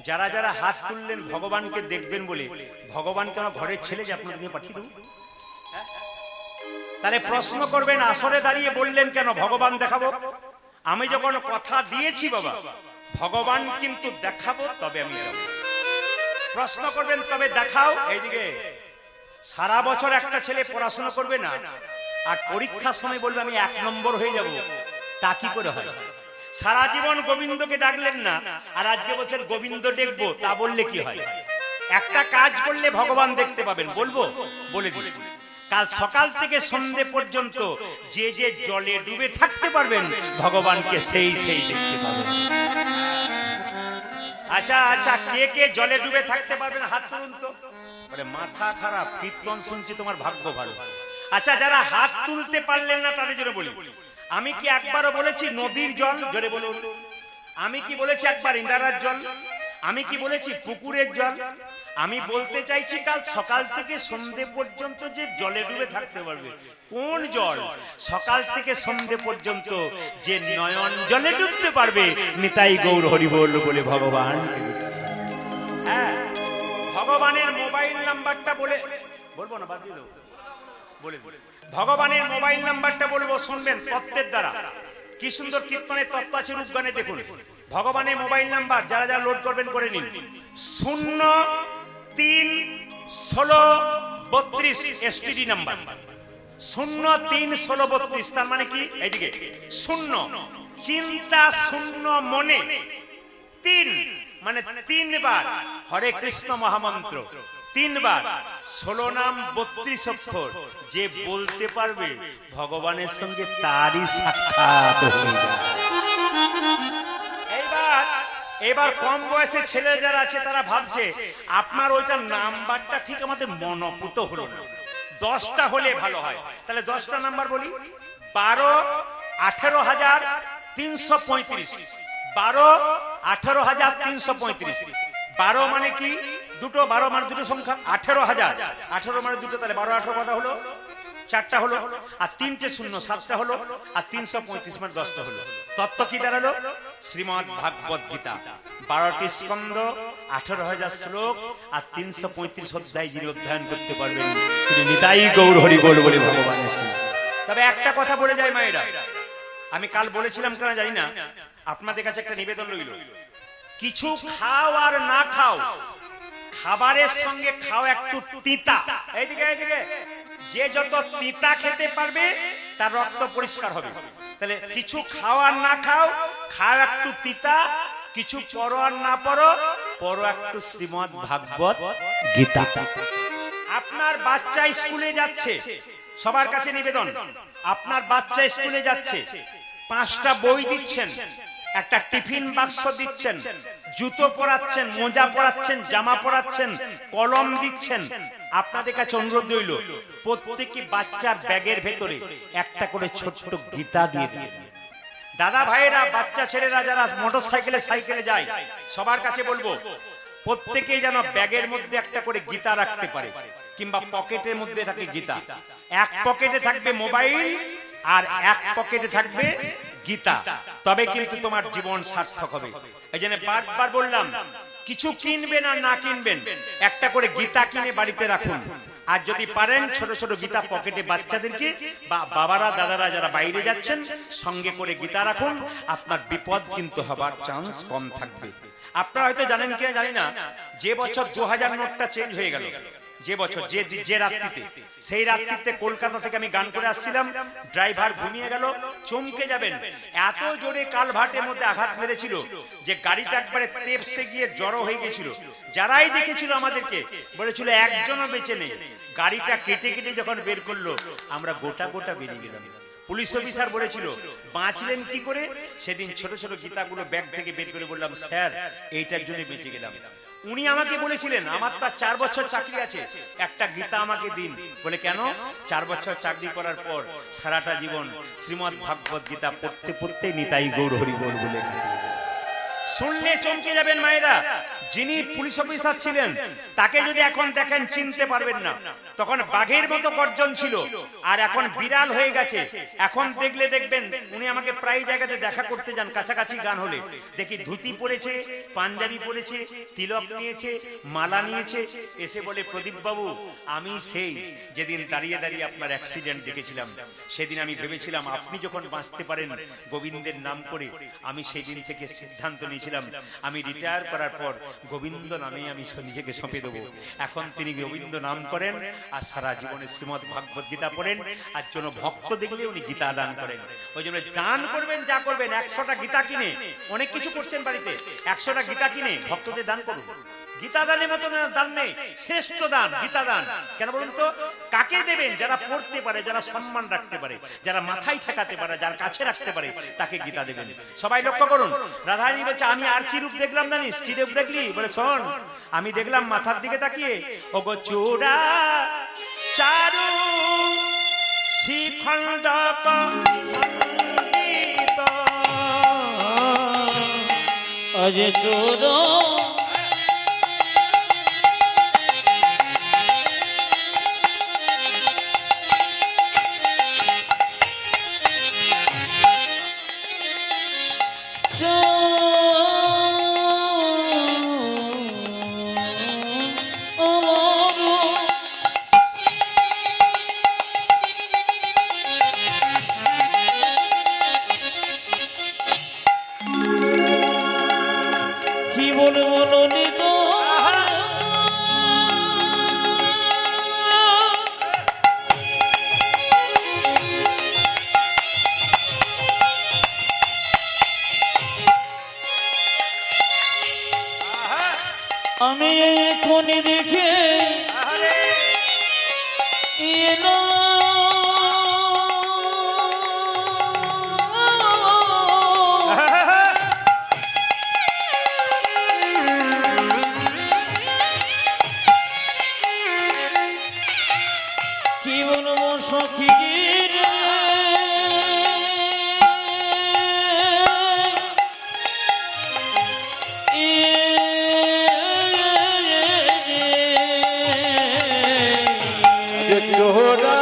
যারা যারা হাত তুললেন ভগবানকে দেখবেন বলে, ভগবানকে আমার ঘরের ছেলে যে আপনার দিয়ে পাঠিয়ে দেবো? তাহলে প্রশ্ন করবেন আসরে দাঁড়িয়ে বললেন কেন ভগবান দেখাবো? আমি যখন কথা দিয়েছি বাবা ভগবান কিন্তু দেখাবো, তবে আমি যাবো। প্রশ্ন করবেন তবে দেখাও। এইদিকে সারা বছর একটা ছেলে পড়াশোনা করবে না, আর পরীক্ষার সময় বলবে আমি 1 নম্বর হয়ে যাব, তা কি করে হয়? সারা জীবন গোবিন্দকে ডাকলেন না, আর আজকে বলছেন গোবিন্দ দেখবো, তা বললে কি হয়? একটা কাজ করলে ভগবান দেখতে পাবেন, বলবো? বলে দিই, কাল সকাল থেকে সন্ধে পর্যন্ত যে যে জলে ডুবে থাকতে পারবেন ভগবানকে সেই দেখতে পাবেন। আচ্ছা আচ্ছা, কে কে জলে ডুবে থাকতে পারবেন হাত তুলুন তো। আরে মাথা খারাপ, কীর্তন শুনছি, তোমার ভাগ্য ভালো। আচ্ছা, যারা হাত তুলতে পারলেন না তাদের জন্য বলি, আমি কি একবারও বলেছি নদীর জল? জোরে বলুন। আমি কি বলেছি একবার ইন্দারার জল? আমি কি বলেছি পুকুরের জল? আমি বলতে চাইছি কাল সকাল থেকে সন্ধে পর্যন্ত যে জলে ডুবে থাকতে পারবে। কোন জল? সকাল থেকে সন্ধে পর্যন্ত যে নয়ন জলে ডুবতে পারবে, নিতাই গৌর হরি বল বলে ভগবান। হ্যাঁ, ভগবানের মোবাইল নাম্বারটা বলবো না, বাদ দিয়ে দেবো, বলে ভগবানের মোবাইল নাম্বারটা বলবো, শুনবেন তত্ত্বের দ্বারা। কি সুন্দর কীর্তনের তত্ত্ব আছে রূপগানে, দেখুন ভগবানের মোবাইল নাম্বার যারা যারা লোড করবেন করে নিন। 031632 এসটিডি নাম্বার, 031632। তার মানে কি? এইদিকে 0 চিন্তা, 0 মনে, 3 মানে 3 বার হরে কৃষ্ণ মহামন্ত্র, 3 বার 16 নাম 32 অক্ষর যে বলতে পারবে ভগবানের সঙ্গে তারই সাক্ষাৎ হয়ে যায়। এবার কম বয়সের ছেলে যারা আছে তারা ভাবছে আপনার ওইটা নাম্বারটা ঠিক আমাদের মনোপুত হলো না, 10টা হলে ভালো হয়। তাহলে 10টা নাম্বার বলি, 12 18,335, 12 18,335। 12 মানে কি? দুটো, 12 মানে দুটো সংখ্যা, 18,000, 18 মানে দুটো, তাহলে 12 18 কটা হলো? 4টা হলো, আর 3টে শূন্য 7টা হলো, আর 335 মানে 10টা হলো। তত্ত্ব কি দাঁড়ালো? শ্রীমদ্ ভাগবত গীতা, 12টি স্কন্ধ, 18,000 শ্লোক, আর 335 অধ্যায় যিনি অধ্যয়ন করতে পারবেন তিনি নিতাই গৌর হরি বল বলে ভগবান। তবে একটা কথা বলে যায় মায়েরা, আমি কাল বলেছিলাম কেন জানি না, আপনাদের কাছে একটা নিবেদন রইল, কিছু খাও আর না খাও, খাবারের সঙ্গে খাও একটু তিতা। এইদিকে যে যত তিতা খেতে পারবে তার রক্ত পরিষ্কার হবে। তাহলে কিছু খাও আর না খাও, খাও একটু তিতা, কিছু পড়ো আর না পড়ো, পড়ো একটু শ্রীমদ্ ভাগবত গীতা। আপনার বাচ্চা স্কুলে যাচ্ছে, সবার কাছে নিবেদন, আপনার বাচ্চা স্কুলে যাচ্ছে, 5টা বই দিচ্ছেন, একটা টিফিন বাক্স দিচ্ছেন, জুতো পরাচ্ছেন, মোজা পরাচ্ছেন, জামা পরাচ্ছেন, কলম দিচ্ছেন। আপনাদের কাছে অনুরোধ রইল, প্রত্যেকটি বাচ্চার ব্যাগের ভেতরে একটা করে ছোট্ট গীতা দিয়ে দিন। দাদা ভাইয়েরা, বাচ্চা ছেলেরা যারা মোটরসাইকেলে সাইকেলে যায়, সবার কাছে বলবো প্রত্যেকেই যেন ব্যাগের মধ্যে একটা করে গীতা রাখতে পারে, কিংবা পকেটের মধ্যে থাকে গীতা। এক পকেটে থাকবে মোবাইল, আর এক পকেটে থাকবে গীতা, তবে কিন্তু তোমার জীবন সার্থক হবে। এই জন্য বারবার বললাম, কিছু কিনবেন আর না কিনবেন, একটা করে গীতা কিনে বাড়িতে রাখুন। আর যদি পারেন ছোট ছোট গীতা পকেটে বাচ্চাদেরকে বা বাবারা দাদারা যারা বাইরে যাচ্ছেন সঙ্গে করে গীতা রাখুন, আপনার বিপদ কিন্তু হবার চান্স কম থাকবে। আপনারা হয়তো জানেন কিনা জানি না, যে বছর 2000 নোটটা চেঞ্জ হয়ে গেল, যে বছর যে রাত্রিতে, সেই রাত্রিতে কলকাতা থেকে আমি গান করে আসছিলাম, ড্রাইভার ঘুমিয়ে গেল, চমকে যাবেন, এত জোরে কালভার্টের মধ্যে আঘাত মেরেছিল যে গাড়িটা একবারে তেপসে গিয়ে জড়ো হয়ে গেছিল। যারাই দেখেছিল আমাদেরকে বলেছিল একজনও বেঁচে নেই। গাড়িটা কেটে কেটে যখন বের করলো, আমরা গোটা গোটা বেরিয়ে গেলাম। পুলিশ অফিসার বলেছিল বাঁচলেন কি করে? সেদিন ছোট ছোট গীতাগুলো ব্যাগ থেকে বের করে বললাম, স্যার এইটার জন্য বেঁচে গেলাম। উনি আমাকে বলেছিলেন, আমার তো 4 বছর চাকরি আছে, একটা গীতা আমাকে দিন। বলে কেন? 4 বছর চাকরি করার পর সারাটা জীবন শ্রীমদ্ ভাগবত গীতা পড়তে পড়তে নিতাই গৌর হরি বল বলে। শুনলে চমকে যাবেন মায়েরা, যিনি পুলিশ অফিসার ছিলেন তাকে যদি এখন দেখেন চিনতে পারবেন না। তখন বাঘের মতো গর্জন ছিল, আর এখন বিড়াল হয়ে গেছে। এখন দেখলে দেখবেন, উনি আমাকে প্রায় জায়গাতে দেখা করতে যান, কাছাকাছি গান হলে দেখি ধুতি পরেছে, পাঞ্জাবি পরেছে, তিলক নিয়েছে, মালা নিয়েছে, এসে বলে, প্রদীপ বাবু আমি সেই যেদিন দাঁড়িয়ে দাঁড়িয়ে আপনার অ্যাক্সিডেন্ট দেখেছিলাম, সেদিন আমি ভেবেছিলাম আপনি যখন বাঁচতে পারেন গোবিন্দের নাম করে, আমি সেই দিন থেকে সিদ্ধান্ত নিয়েছি বলেছিলাম আমি রিটায়ার করার পর গোবিন্দ নামে আমি নিজেকে সঁপে দেবো। এখন তিনি গোবিন্দ নাম করেন আর সারা জীবনে শ্রীমদ্ ভাগবত গীতা পড়েন, আর জন্য ভক্ত দেখলে উনি গীতা দান করেন। ওই জন্য দান করবেন, যা করবেন 100টা গীতা কিনে, অনেক কিছু করছেন বাড়িতে, 100টা গীতা কিনে ভক্তদের দান করুন। গীতা দানের মতো দান নেই, শ্রেষ্ঠ দান গীতা দান। কেন বলুন তো? কাকে দেবেন? যারা পড়তে পারে, যারা সম্মান রাখতে পারে, যারা মাথায় ঠেকাতে পারে, যার কাছে রাখতে পারে, তাকে গীতা দেবেন। সবাই লক্ষ্য করুন, রাধারানী বলছে আমি আর কি রূপ দেখলাম জানিস? কি রূপ দেখলি? বলে শোন, আমি দেখলাম মাথার দিকে তাকিয়ে ওগো চূড়া চারু শিখণ্ড কণ্ডিত আজ তোর কি বলবো ললিত আমি এখনই দেখে এলো কি বলবো সখী রে যে চোরা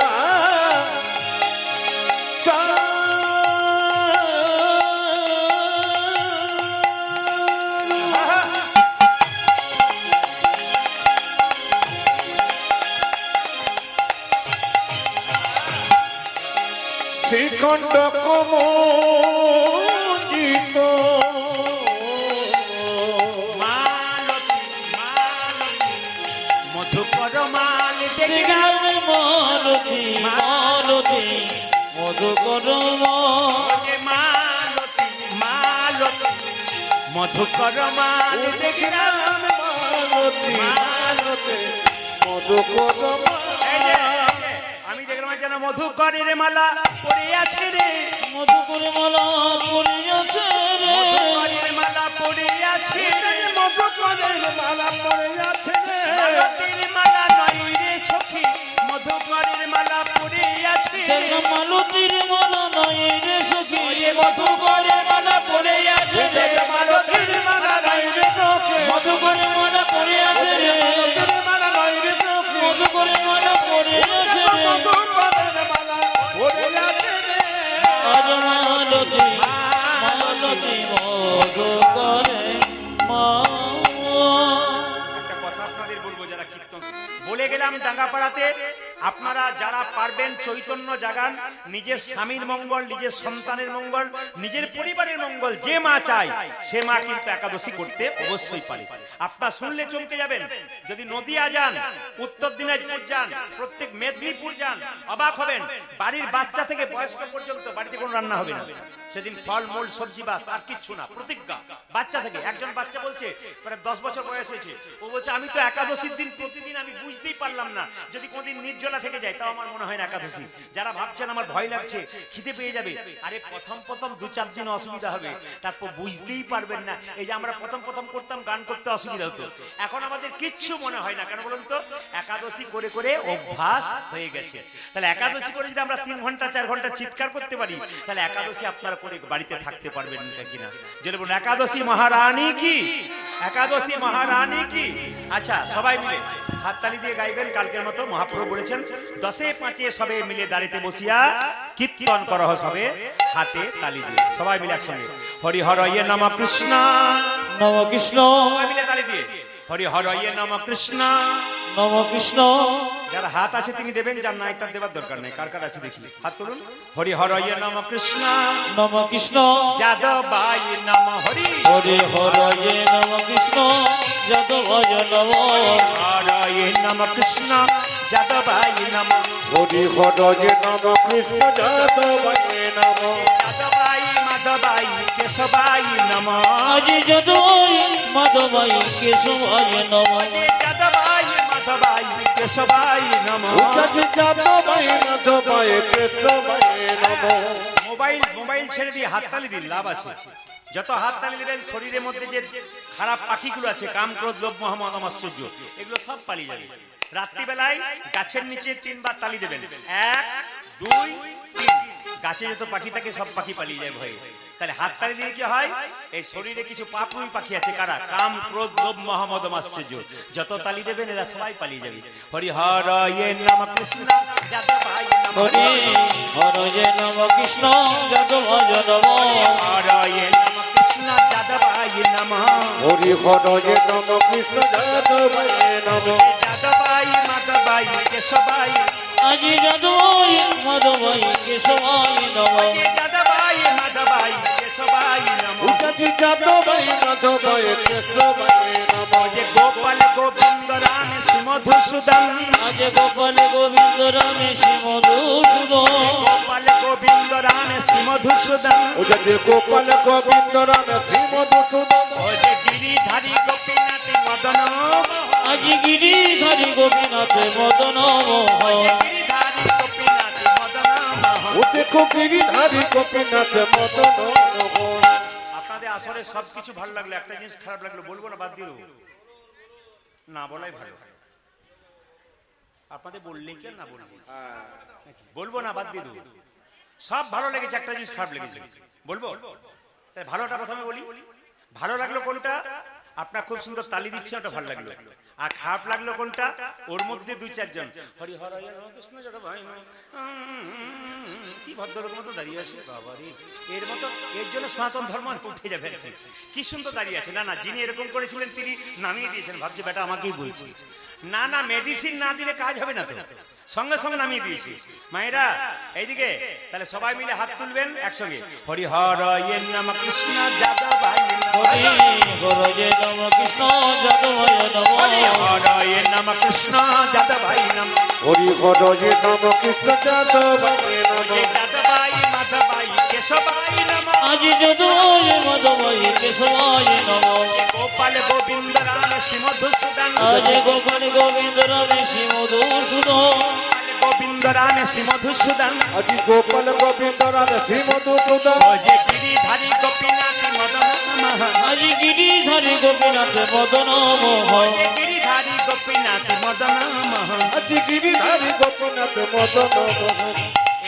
শ্রীখণ্ড কমঞ্জিত মালতী মালতী মধুকর মাল দেখলাম মালতী মালতী মধুকর মালতী মালতী মধুকর মাল দেখলাম মালতী মালতী মধুকর এই যে, আমি দেখলাম যেন মধুকরের মালা পড়ে আছে রে, মধুকর মালা পড়িয়াছে রে মধুকরের মালা পড়ে আছে রে, মধুকরের মালা পড়ে আছে রে মালতীর মালা নয় রে সখী, মধুকরের মালা পড়ে আছে দেখলাম মালতীর মালা নাই রে সখী ওরে মধুকরের মালা পড়ে আছে রে, মালতীর মালা নাই রে তোকে মধুকরের মালা পড়িয়াছে রে মালতীর মালা নাই রে তোকে মধুকরের মালা পড়িয়াছে রে মধুকরের মালা পড়ে আছে রে আজ মালতী মালতী মধুকরে মা একটা কথা আপনাদের বলবো, যারা কীর্তন বলে গেলাম ডাঙ্গাপাড়াতে, আপনারা যারা পারবেন চৈতন্য জাগান, নিজের স্বামীর মঙ্গল, নিজের সন্তানের মঙ্গল, নিজের পরিবারের মঙ্গল, যে মা চায় সে মা কিন্তু একাদশী করতে অবশ্যই পারে। আপনারা শুনলে চমকে যাবেন। যদি নদিয়া যান, উত্তর দিনাজপুর যান, প্রত্যেক মেদিনীপুর যান, অবাক হবেন। বাড়ির বাচ্চা থেকে বয়স্ক পর্যন্ত বাড়িতে কোনো রান্না হবে না সেদিন, ফল মূল সবজি বাস আর কিচ্ছু না, প্রতিজ্ঞা। বাচ্চা থেকে একজন বাচ্চা বলছে, প্রায় 10 বছর বয়স হয়েছে, ও বলছে আমি তো একাদশীর দিন প্রতিদিন আমি বুঝতেই পারলাম না, যদি কোনদিন নির্জলা থেকে যায় তাও আমার মনে হয় না একাদশী। যারা ভাবছেন আমার ভয় লাগছে, খিদে পেয়ে যাবে, আরে প্রথম 2-4 দিন অসুবিধা হবে, তারপর বুঝতেই পারবেন না। এই যে আমরা প্রথম করতাম, গান করতে অসুবিধা হতো, এখন আমাদের কিচ্ছু মনে হয় না। কেন বলুন তো? একাদশী করে করে অভ্যাস হয়ে গেছে। তাহলে একাদশী করে যদি আমরা 3 ঘন্টা 4 ঘন্টা চিৎকার করতে পারি, তাহলে একাদশী আপনারা করে বাড়িতে থাকতে পারবেন কিনা? যদি বলুন একাদশী মহারানী কি, একাদশী মহারানী কি। আচ্ছা, সবাই মিলে হাততালি দিয়ে গাইবেন। কালকের মতো মহাপ্রভু বলেছেন 10-5 সবে মিলে দাঁড়িতে বসিয়া কীর্তন করহ সবে হাতে তালি দিয়ে। সবাই মিলে একসঙ্গে হরি হরয়ে নম কৃষ্ণ নম কৃষ্ণ সবাই মিলে তালি দিয়ে হরি হরয়ে নম কৃষ্ণ নম কৃষ্ণ যার হাত আছে তিনি দেবেন, যার নাই তার দেবার দরকার নেই। কার কার আছে দেখি হাত তুলুন। হরি হরয়ে নম কৃষ্ণ নম কৃষ্ণ যাদবাই নম হরি হরি হরয়ে নম কৃষ্ণ যাদবায় নম হরয়ে নম কৃষ্ণ যাদবাই নম হরি হরয়ে নম কৃষ্ণ যাদবায় নম যাদবাই মাধবাই কেশবাই নম আজি যদবায় মাধবায় কেশবায় নম যাদবাই মাধবাই কেশবাই নম। উচ্চাসি যাদবায় মাধবায় কেশবায় নম। মোবাইল ছেড়ে দিয়ে হাততালি দিন, লাভ আছে। যত হাততালি দিবেন শরীরের মধ্যে যে খারাপ পাখিগুলো আছে, কাম ক্রোধ লোভ মোহ মদ মাৎসর্য, এগুলো সব পালিয়ে যাবে। রাত্রিবেলায় গাছের নিচে 3 বার তালি দেবেন, 1 2 3। গাছে যত পাখি থাকে সব পাখি পালিয়ে যায় ভয়ে। তাহলে হাততালি দিয়ে কি হয়, এই শরীরে কিছু পাপরুই পাখি আছে, কারা? কাম ক্রোধ লোভ মোহ মদ মাৎসর্য, যত তালি দেবেন এরা সবাই পালিয়ে যাবে। হরি হরয়ে নম কৃষ্ণ যাদবায় নম হরি হরয়ে নম কৃষ্ণ যাদবায় নম হরয়ে নম কৃষ্ণ যাদবায় নম হরি হরয়ে নম কৃষ্ণ যাদবায় নম যাদবাই মাধবাই কেশবাই আজি যদবায় মাধবায় কেশবায় নম যাদবাই মাধবাই কেশবাই নম। উচ্চাসি যাদবায় মাধবায় কেশবায় নম যে গোপাল গোবিন্দ রাম শ্রীমধুসূদন আজ গোপাল গোবিন্দ রামে শ্রীমধুসূদন গোপাল গোবিন্দ রাম শ্রীমধুসূদন উচ্চাসি গোপাল গোবিন্দ রাম শ্রী মধুসূদন ও যে গিরিধারী গোপীনাথ মদন আজি গিরিধারী গোপীনাথ মদন মোহন গিরিধারী গোপীনাথ মদন মোহন। উদেখো গিরিধারী গোপীনাথ মদন মোহন। আপনাদের আসলে সবকিছু ভালো লাগলো, একটা জিনিস খারাপ লাগলো, বলবো না বাদ দিয়ে দেবো? না বলাই ভালো। আপনাদের বললে কি আর না বলবো? বলবো না বাদ দিয়ে দেবো? সব ভালো লেগেছে, একটা জিনিস খারাপ লেগেছে, বলবো? তাই ভালোটা প্রথমে বলি। ভালো লাগলো কোনটা? আপনার খুব সুন্দর তালি দিচ্ছে, ওটা ভালো লাগলো। আর খারাপ লাগলো কোনটা? ওর মধ্যে 2-4 জন হরি হরয়ে নম কৃষ্ণ যাদবায় নম, কি ভদ্রলোক মতো দাঁড়িয়ে আছে বাবা রে, এর মতো, এর জন্য সনাতন ধর্ম উঠে যাবে। কি সুন্দর দাঁড়িয়ে আছে। না না, যিনি এরকম করেছিলেন তিনি নামিয়ে দিয়েছেন, ভাবছে বেটা আমাকেই বলছি। না না, মেডিসিন না দিলে কাজ হবে না তো, সঙ্গে সঙ্গে নামিয়ে দিয়েছি। মায়েরা এইদিকে, তাহলে সবাই মিলে হাত তুলবেন একসঙ্গে। হরি হরয়ে নম কৃষ্ণ যাদবায় হরি হরয়ে নম কৃষ্ণ যাদবায় নম হরয়ে নম কৃষ্ণ যাদবায় নম হরি হরয়ে নম কৃষ্ণ যাদবায় নম যাদবাই মাধবাই কেশবায় নম আজি যদবায় মাধবায় কেশবায় নম গোপাল গোবিন্দ রাম শ্রীমধুসূদন আজ গোপাল গোবিন্দ রামে শ্রীমধুসূদন গোবিন্দ রাম শ্রীমধুসূদন আজি গোপাল গোবিন্দ রাম শ্রী মধুসূদন যে গিরিধারী গোপীনাথ মদন মোহন আজি গিরিধারী গোপীনাথ মদন মোহন গিরিধারী গোপীনাথ মদন মোহন। আজি গিরিধারী গোপীনাথ মদন মোহন।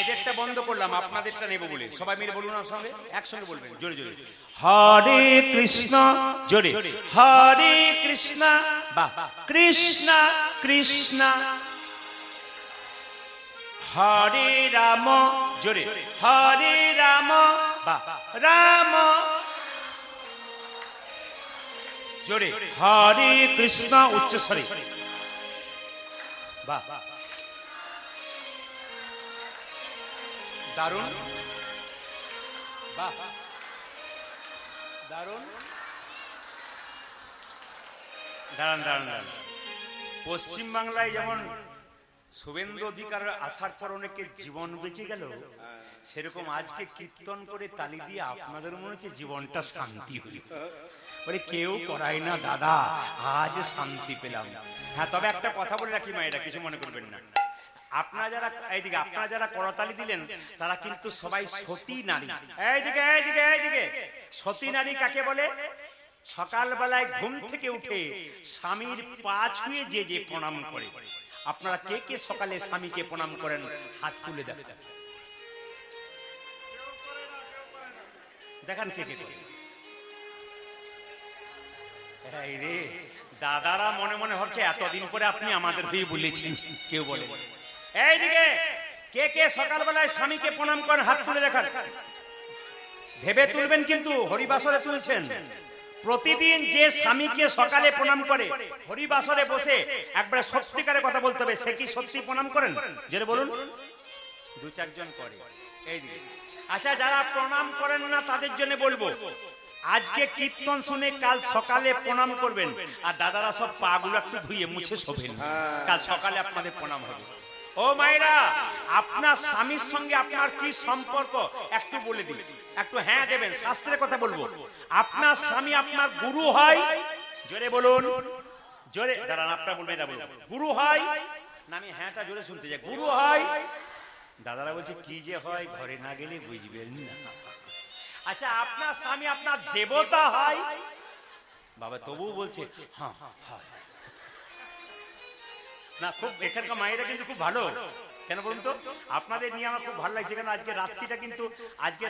এদেরটা বন্ধ করলাম, আপনাদেরটা নেব বলে। সবাই মিলে বলুন আমার সঙ্গে, একসঙ্গে বলবেন জোরে জোরে। হরে কৃষ্ণ জোরে, হরে কৃষ্ণ বাহ, কৃষ্ণ কৃষ্ণ হরে রাম জোরে, হরে রাম বাহ, রাম জোরে, হরে কৃষ্ণ উচ্চস্বরে বাহ, দারুণ বাহ, দারুণ। দাঁড়ান দাঁড়ান দাঁড়ান। পশ্চিম বাংলায় যেমন শুভেন্দু অধিকার আসার পর অনেকের জীবন বেঁচে গেল, সেরকম আজকে কীর্তন করে তালি দিয়ে আপনাদের মনে হচ্ছে জীবনটা শান্তি হইল। বলে কেউ করায় না দাদা, আজ শান্তি পেলাম। হ্যাঁ, তবে একটা কথা বলে রাখি মায়েরা, কিছু মনে করবেন না। আপনারা যারা এইদিকে, আপনারা যারা করতালি দিলেন তারা কিন্তু সবাই সতী নারী। এইদিকে এইদিকে এইদিকে, সতী নারী কাকে বলে? সকালবেলায় ঘুম থেকে উঠে স্বামীর পা ছুঁয়ে যে যে প্রণাম করে। আপনারা কে কে সকালে স্বামীকে প্রণাম করেন? হাত তুলে দেখান, দেখান কে কে করেন। এই রে, দাদারা মনে মনে হচ্ছে এতদিন পরে আপনি আমাদের হয়ে বলেছেন, কেউ বলে। এইদিকে কে কে সকালবেলায় স্বামীকে প্রণাম করেন? হাত তুলে দেখান। ভেবে তুলবেন কিন্তু, হরিবাসরে তুলছেন, প্রতিদিন যে স্বামীকে সকালে প্রণাম করে হরিবাসরে বসে একবার সত্যিকারে কথা বলতে হবে, সে কি সত্যি প্রণাম করেন? যেটা বলুন, দু চারজন করে এই দিকে। আচ্ছা, যারা প্রণাম করেন না তাদের জন্য বলবো, আজকে কীর্তন শুনে কাল সকালে প্রণাম করবেন, আর দাদারা সব পাগুলো একটু ধুয়ে মুছে শোবেন, কাল সকালে আপনাদের প্রণাম হবে। ও মায়েরা, আপনার স্বামীর সঙ্গে আপনার কি সম্পর্ক একটু বলে দিন, একটু হ্যাঁ দেবেন, শাস্ত্রের কথা বলবো। আপনার স্বামী আপনার গুরু হয়, জোরে বলুন, জোরে, দাঁড়ান আপনার বলবেন, এটা বলুন, গুরু হয় না? আমি হ্যাঁটা জোরে শুনতে চাই। গুরু হয়? দাদারা বলছে কি যে হয় ঘরে না গেলে বুঝবেন না। আচ্ছা, আপনার স্বামী আপনার দেবতা হয়? বাবা তবুও বলছে হ্যাঁ হয় না। খুব এখানকার মায়েরা কিন্তু খুব ভালো, কেন বলুন তো? আপনাদের নিয়ে আমার খুব ভালো লাগছে, কেন আজকে রাত্রিটা কিন্তু আজকে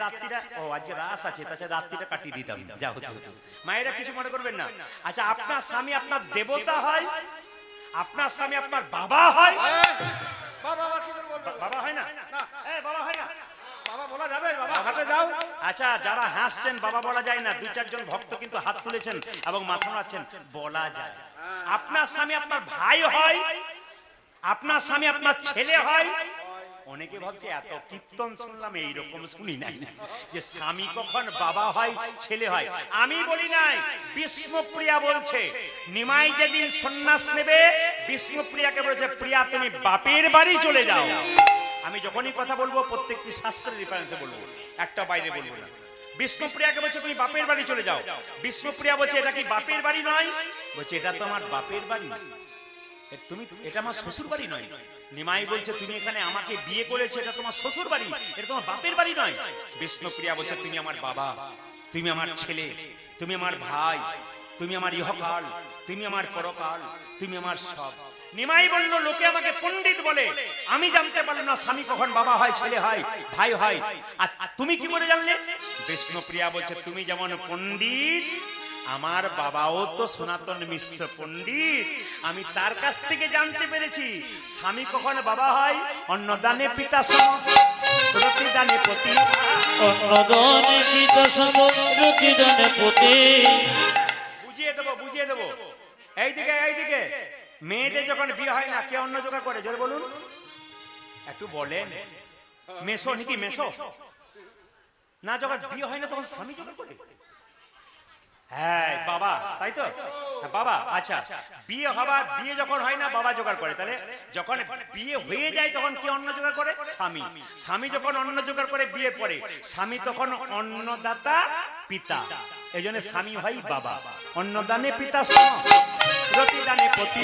রাস আছে, তাছাড়া রাত্রিটা কাটিয়ে দিতাম যা হতে হতো। মায়েরা কিছু মনে করবেন না। আচ্ছা, আপনার স্বামী আপনার দেবতা হয়? আপনার স্বামী আপনার বাবা হয়? বাবা হয় না? বাবা হয় না? বাবা বলা যাবে? বাবা হাটে যাও। আচ্ছা, যারা হাসছেন বাবা বলা যায় না, দুই চারজন ভক্ত কিন্তু হাত তুলেছেন এবং মাথা নাড়ছেন, বলা যায়। আপনার স্বামী আপনার ভাই হয়? আপনার স্বামী আপনার ছেলে হয়? অনেকে ভাবছে এত কীর্তন শুনলাম, এইরকম শুনি নাই যে স্বামী কখন বাবা হয় ছেলে হয়। আমি বলি নাই, বিষ্ণুপ্রিয়া বলছে। নিমাই যেদিন সন্ন্যাস নেবে, বিষ্ণুপ্রিয়াকে বলেছে, প্রিয়া তুমি বাপের বাড়ি চলে যাও। আমি যখনই কথা বলবো প্রত্যেকটি শাস্ত্রের রেফারেন্সে বলবো, একটা বাইরে বলবো না। বিষ্ণুপ্রিয়াকে বলছে তুমি বাপের বাড়ি চলে যাও। বিষ্ণুপ্রিয়া বলছে এটা কি বাপের বাড়ি নয়? বলছে এটা তো আমার বাপের বাড়ি, তুমি এটা আমার শ্বশুর বাড়ি নয়। নিমাই বলছে তুমি এখানে আমাকে বিয়ে করেছো, এটা তোমার শ্বশুর বাড়ি, এটা তোমার বাপের বাড়ি নয়। বিষ্ণুপ্রিয়া বলছে তুমি আমার বাবা, তুমি আমার ছেলে, তুমি আমার ভাই, তুমি আমার ইহকাল, তুমি আমার পরকাল, তুমি আমার সব। নিমাই বলল লোকে আমাকে পণ্ডিত বলে, আমি জানতে পারলাম না স্বামী কখন বাবা হয়, ছেলে হয়, ভাই হয়, আর তুমি কি করে জানলে? বিষ্ণুপ্রিয়া বলছে তুমি যেমন পণ্ডিত, আমার বাবাও তো সনাতন মিশ্র পণ্ডিত, আমি তার কাছ থেকে জানতে পেরেছি স্বামী কখন বাবা হয়। অন্নদানে পিতা সম, প্রতিদানে পতি, অন্নদানে পিতা সম, প্রতিদানে পতি। বুঝিয়ে দেবো, বুঝিয়ে দেবো। এইদিকে এইদিকে, মেয়েদের যখন বিয়ে হয় না, কে অন্ন জোগাড় করে? জোরে বলুন, একটু বলেন। মেশো নাকি? মেশো না, যখন বিয়ে হয় না তখন স্বামী জোগাড় করে। হ্যাঁ বাবা, তাই তো? বাবা। আচ্ছা, বিয়ে যখন হয় না বাবা জোগাড় করে, তাহলে যখন বিয়ে হয়ে যায় তখন কি অন্ন জোগাড় করে? স্বামী। স্বামী যখন অন্ন জোগাড় করে বিয়ে পরে, স্বামী তখন অন্নদাতা পিতা, এই জন্য স্বামী হয় বাবা। অন্নদানে পিতা সম, প্রতিদানে পতি।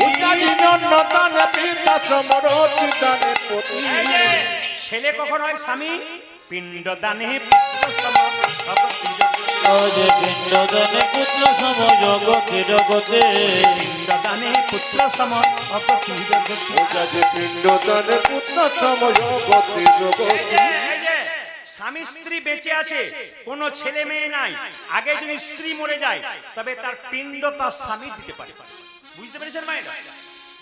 অন্নদানে পিতা সম, প্রতিদানে পতি। ছেলে কখন হয় স্বামী? পিণ্ডদানে পুত্র সম, যে পিণ্ডদানে পুত্র সম, জগতে জগতে। পিণ্ডদানে পুত্র সম, অগতি জগতে। যে পিণ্ডদানে পুত্র সম, জগতে জগতে। স্বামী স্ত্রী বেঁচে আছে, কোন ছেলে মেয়ে নাই, আগে যদি স্ত্রী মরে যায় তবে তার পিণ্ড তার স্বামী দিতে পারে। বুঝতে পেরেছেন মায়েরা?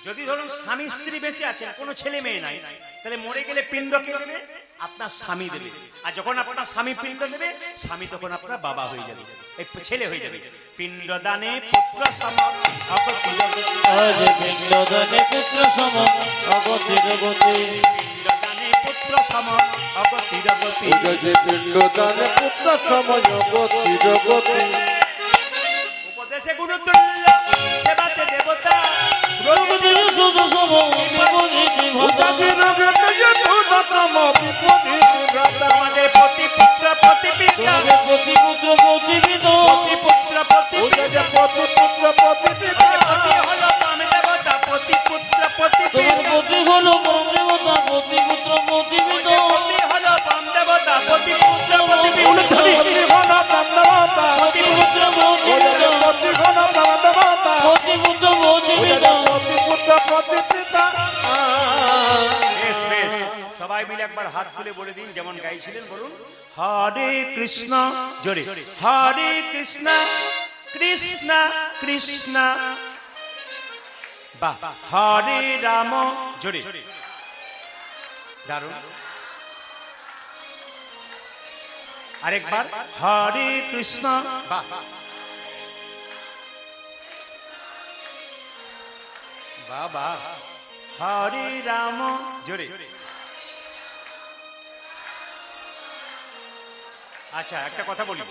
যদি ধরুন স্বামী স্ত্রী বেঁচে আছেন, কোনো ছেলে মেয়ে নাই, তাহলে মরে গেলে পিণ্ড কে দেবে? আপনার স্বামী দেবে। আর যখন আপনার স্বামী পিণ্ড দেবে, স্বামী তখন আপনার বাবা হয়ে যাবে, ছেলে হয়ে যাবে। পিণ্ডদানে পুত্র সম, অগতি জগতে। যে পিণ্ডদানে পুত্র সম, অগতি জগতে। পিণ্ডদানে পুত্র সম, অগতি জগতে। যে পিণ্ডদানে পুত্র সম, জগতে জগতে। উপদেশে গুরুতুল্য, সেবাতে দেবতা, রঘুদের সুদ সম, বিপরীতে ভ্রাতা। আমাদের প্রতি পুত্র প্রতি পিতা, প্রতি পুত্র প্রতি পিতা, প্রতি পুত্র প্রতি পিতা, প্রতি হলো বাম দেবতা, প্রতি পুত্র প্রতি তোমার পিতা। প্রতি হলো বাম দেবতা, প্রতি পুত্র প্রতি পিতা। প্রতি হলো বাম দেবতা, প্রতি পুত্র প্রতি পিতা। প্রতি পুত্র প্রতি পিতা, প্রতি পুত্র প্রতি পিতা। বেশ বেশ, সবাই মিলে একবার হাত তুলে বলে দিন, যেমন গাইছিলেন বলুন, হরে কৃষ্ণ, জোরে, হরে কৃষ্ণ কৃষ্ণ কৃষ্ণ, বাহ, হরে রাম, জোরে, দারুণ। আরেকবার, হরে কৃষ্ণ, বাহ, বাবা হরে রাম জোরে। আচ্ছা একটা কথা বলি,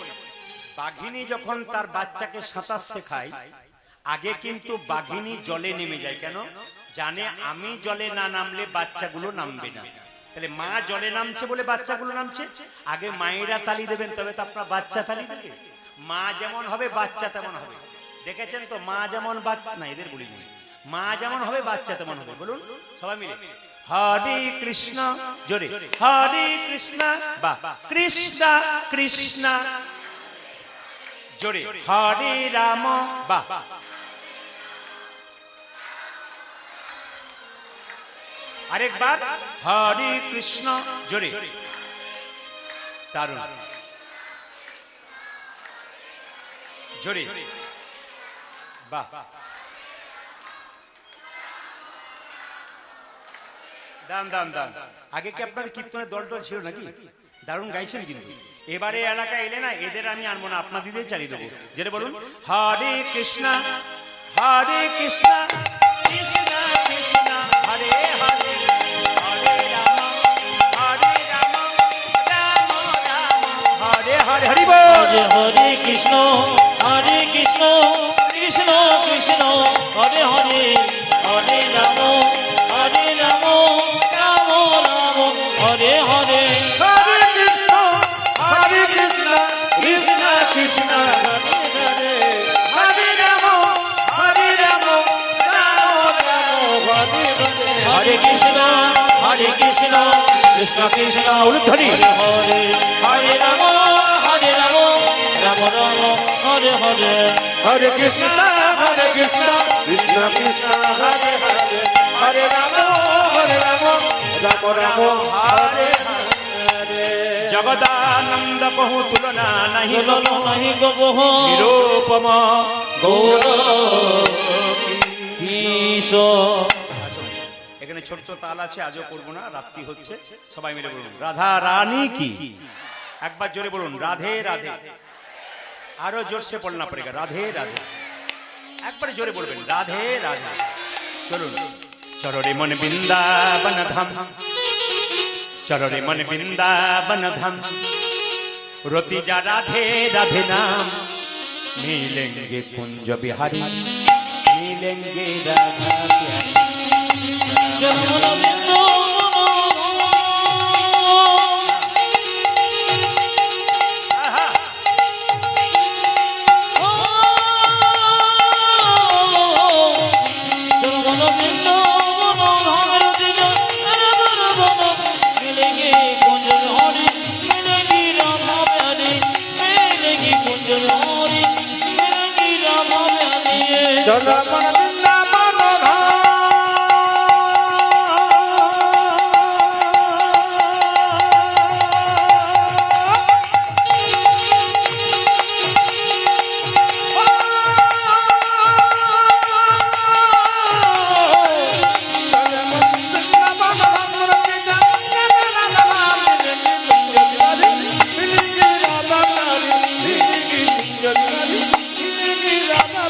বাঘিনী যখন তার বাচ্চাকে সাঁতার শেখায়, আগে কিন্তু বাঘিনী জলে নেমে যায়। কেন? জানে আমি জলে না নামলে বাচ্চাগুলো নামবে না। তাহলে মা জলে নামছে বলে বাচ্চাগুলো নামছে। আগে মায়েরা তালি দেবেন, তবে তো আপনার বাচ্চা তালি দেবে। মা যেমন হবে বাচ্চা তেমন হবে। দেখেছেন তো, মা যেমন বাচ্চা না, এদের বলিনি, মা যেমন হবে বাচ্চা তেমন হবে। বলুন সবাই মিলে হরে কৃষ্ণ জোরে, হরে কৃষ্ণ বা কৃষ্ণ কৃষ্ণ জোরে, হরে রাম বা। আরেকবার হরে কৃষ্ণ জোরে, দারুণ জোরে, বাহ। দান দান দান। আগে কি আপনাদের কীর্তনের দল টল ছিল নাকি? দারুণ গাইছেন কিন্তু। এবারে এলাকায় এলে না, এদের আমি আনবো না, আপনাদের দিয়ে চালিয়ে দেবো। যেটা বলুন হরে কৃষ্ণ হরে কৃষ্ণ কৃষ্ণ কৃষ্ণ হরে হরে, হরে রাম হরে রাম রাম রাম হরে হরে। হরি বল। হরে হরে কৃষ্ণ কৃষ্ণ কৃষ্ণ হরে হরে, হরে রাম রাম রাম হরে হরে। হরে কৃষ্ণ কৃষ্ণ কৃষ্ণ হরে হরে, হরে রাম রাম হরে হরে। হরে কৃষ্ণ কৃষ্ণ কৃষ্ণ উলুধ্বনি। হরে হরে রাম রাম রাম হরে হরে। হরে কৃষ্ণ কৃষ্ণ কৃষ্ণ হরে হরে, হরে রাম রাম রাম হরে হরে। জগদানন্দ বহু তুলনা নাহি তুলনা নাহি গো বহু, নিরূপম গৌর কিশোর। এখানে ছোট্ট তাল আছে, আজও করবো না, রাত্রি হচ্ছে। সবাই মিলে বলুন রাধা রানী কি। একবার জোরে বলুন রাধে রাধে। আরো জোরসে বলনা পড়েগা রাধে রাধে। একবার জোরে বলবেন রাধে রাধে। চলুন চলো রে মন বৃন্দাবন ধাম, চলো রে মন বৃন্দাবন ধাম, রতি যা রাধে রাধে नाम, मिलेंगे कुंज बिहारी, मिलेंगे राधा प्यारी। চলো মন বৃন্দাবন ধাম, চলো মন বৃন্দাবন ধাম, রতি যা রাধে রাধে মিলেঙ্গে রাধা প্যারি, মিলেঙ্গে কুঞ্জ বিহারি, मिलेंगे राधा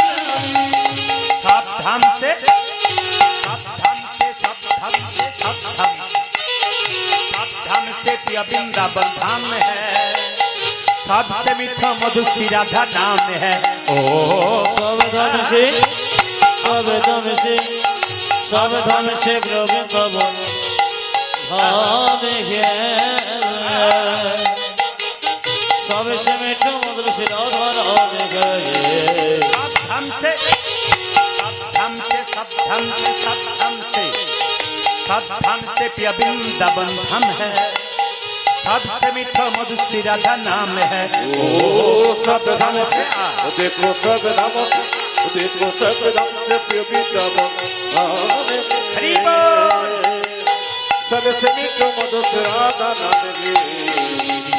प्यारी। सावधान से सावधान से सावधान से सावधान, सावधान से प्रिय वृंदावन धाम है, सबसे मीठा मधु श्री राधा नाम है। ओ सावधान से सावधान से सावधान से वृंदावन धाम है, सबसे मीठा मधुर श्री राधा नाम है। सावधान से सावधान से सावधान से सावधान से सावधान से प्रिय वृंदावन धाम है, सबसे मीठा मधु श्री राधा नाम है। ओ सावधान से देखो सावधान, देखो सावधान से प्रिय वृंदावन धाम है। हरि बोल। सबसे मीठो मधुर श्री राधा नाम है।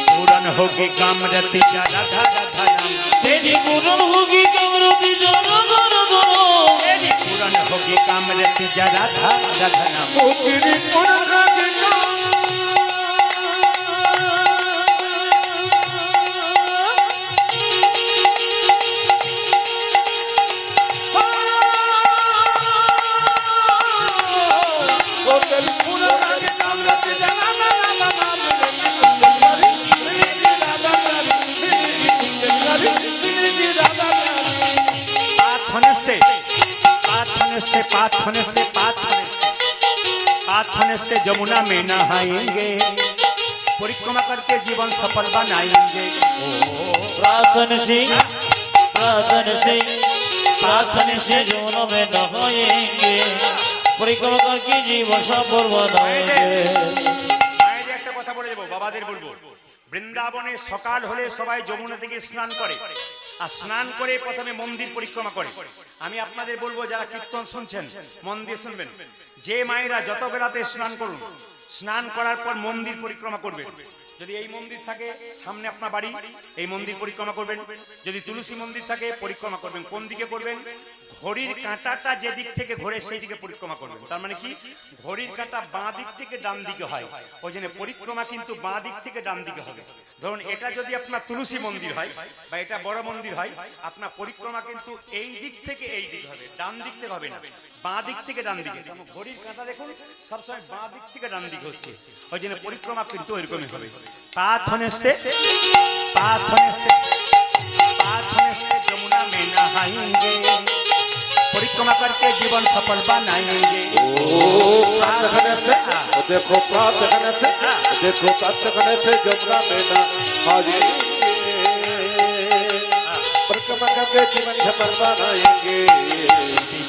पूरन होगी कामरति जा राधा राधा नाम, तेरी पूर्ण होगी कामरति जा राधा राधा नाम, तेरी पूरन होगी कामरति जा राधा राधा नाम। मुक्ति पूर्ण होगी पात होने से पात होने से जमुना में नहाएंगे, परिक्रमा करके जीवन सफल बनाएंगे। प्रार्थन से जमुना में नहाएंगे, परिक्रमा करके जीवन सफल बनाएंगे। মায়েদের একটা কথা বলে দেবো, বাবাদের বলবো, বৃন্দাবনে সকাল হলে সবাই যমুনা থেকে স্নান করে, আর স্নান করে প্রথমে মন্দির পরিক্রমা করে। আমি আপনাদের বলবো যারা কীর্তন শুনছেন মন দিয়ে শুনবেন, যে মায়েরা যত বেলাতে স্নান করুন, স্নান করার পর মন্দির পরিক্রমা করবেন। যদি এই মন্দির থাকে সামনে আপনার বাড়ি, এই মন্দির পরিক্রমা করবেন। যদি তুলসী মন্দির থাকে পরিক্রমা করবেন। কোন দিকে করবেন? ঘড়ির কাঁটাটা যে দিক থেকে ঘোরে সেই দিকে পরিক্রমা করবেন। তার মানে কি, ঘড়ির কাঁটা বাঁ দিক থেকে ডান দিকে হয়, ওই জন্য পরিক্রমা কিন্তু বাঁ দিক থেকে ডান দিকে হবে। ধরুন এটা যদি আপনার তুলসী মন্দির হয় বা এটা বড় মন্দির হয়, আপনার পরিক্রমা কিন্তু এই দিক থেকে এই দিক হবে, ডান দিক থেকে হবে না, বাঁ দিক থেকে ডান দিকে। ঘড়ির কাঁটা দেখুন সবসময় বাঁ দিক থেকে ডান দিকে হচ্ছে, ওই জন্য পরিক্রমা কিন্তু ওইরকমই হবে। पात होने से जमुना में नहाएंगे, परिक्रमा करके जीवन सफल बनाएंगे। देखो प्रार्थना से जमुना में नहाएंगे, परिक्रमा करके जीवन सफल बनाएंगे।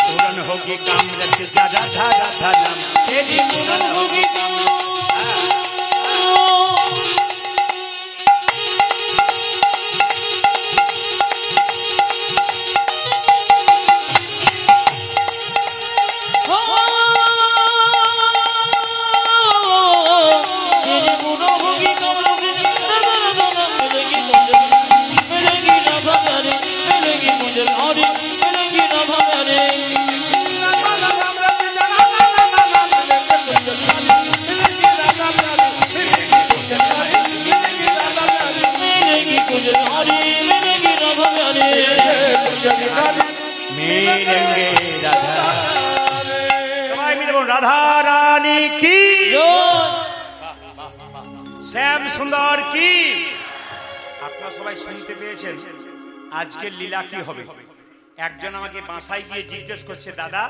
पूर्ण होगी काम रच राधा राधा नाम, तेरी पूर्ण होगी काम। রাধা রানী কি, শ্যাম সুন্দর কি। আপনারা সবাই শুনতে পেয়েছেন আজকের লীলা কি হবে। একজন আমাকে বাসায় গিয়ে জিজ্ঞেস করছে, দাদা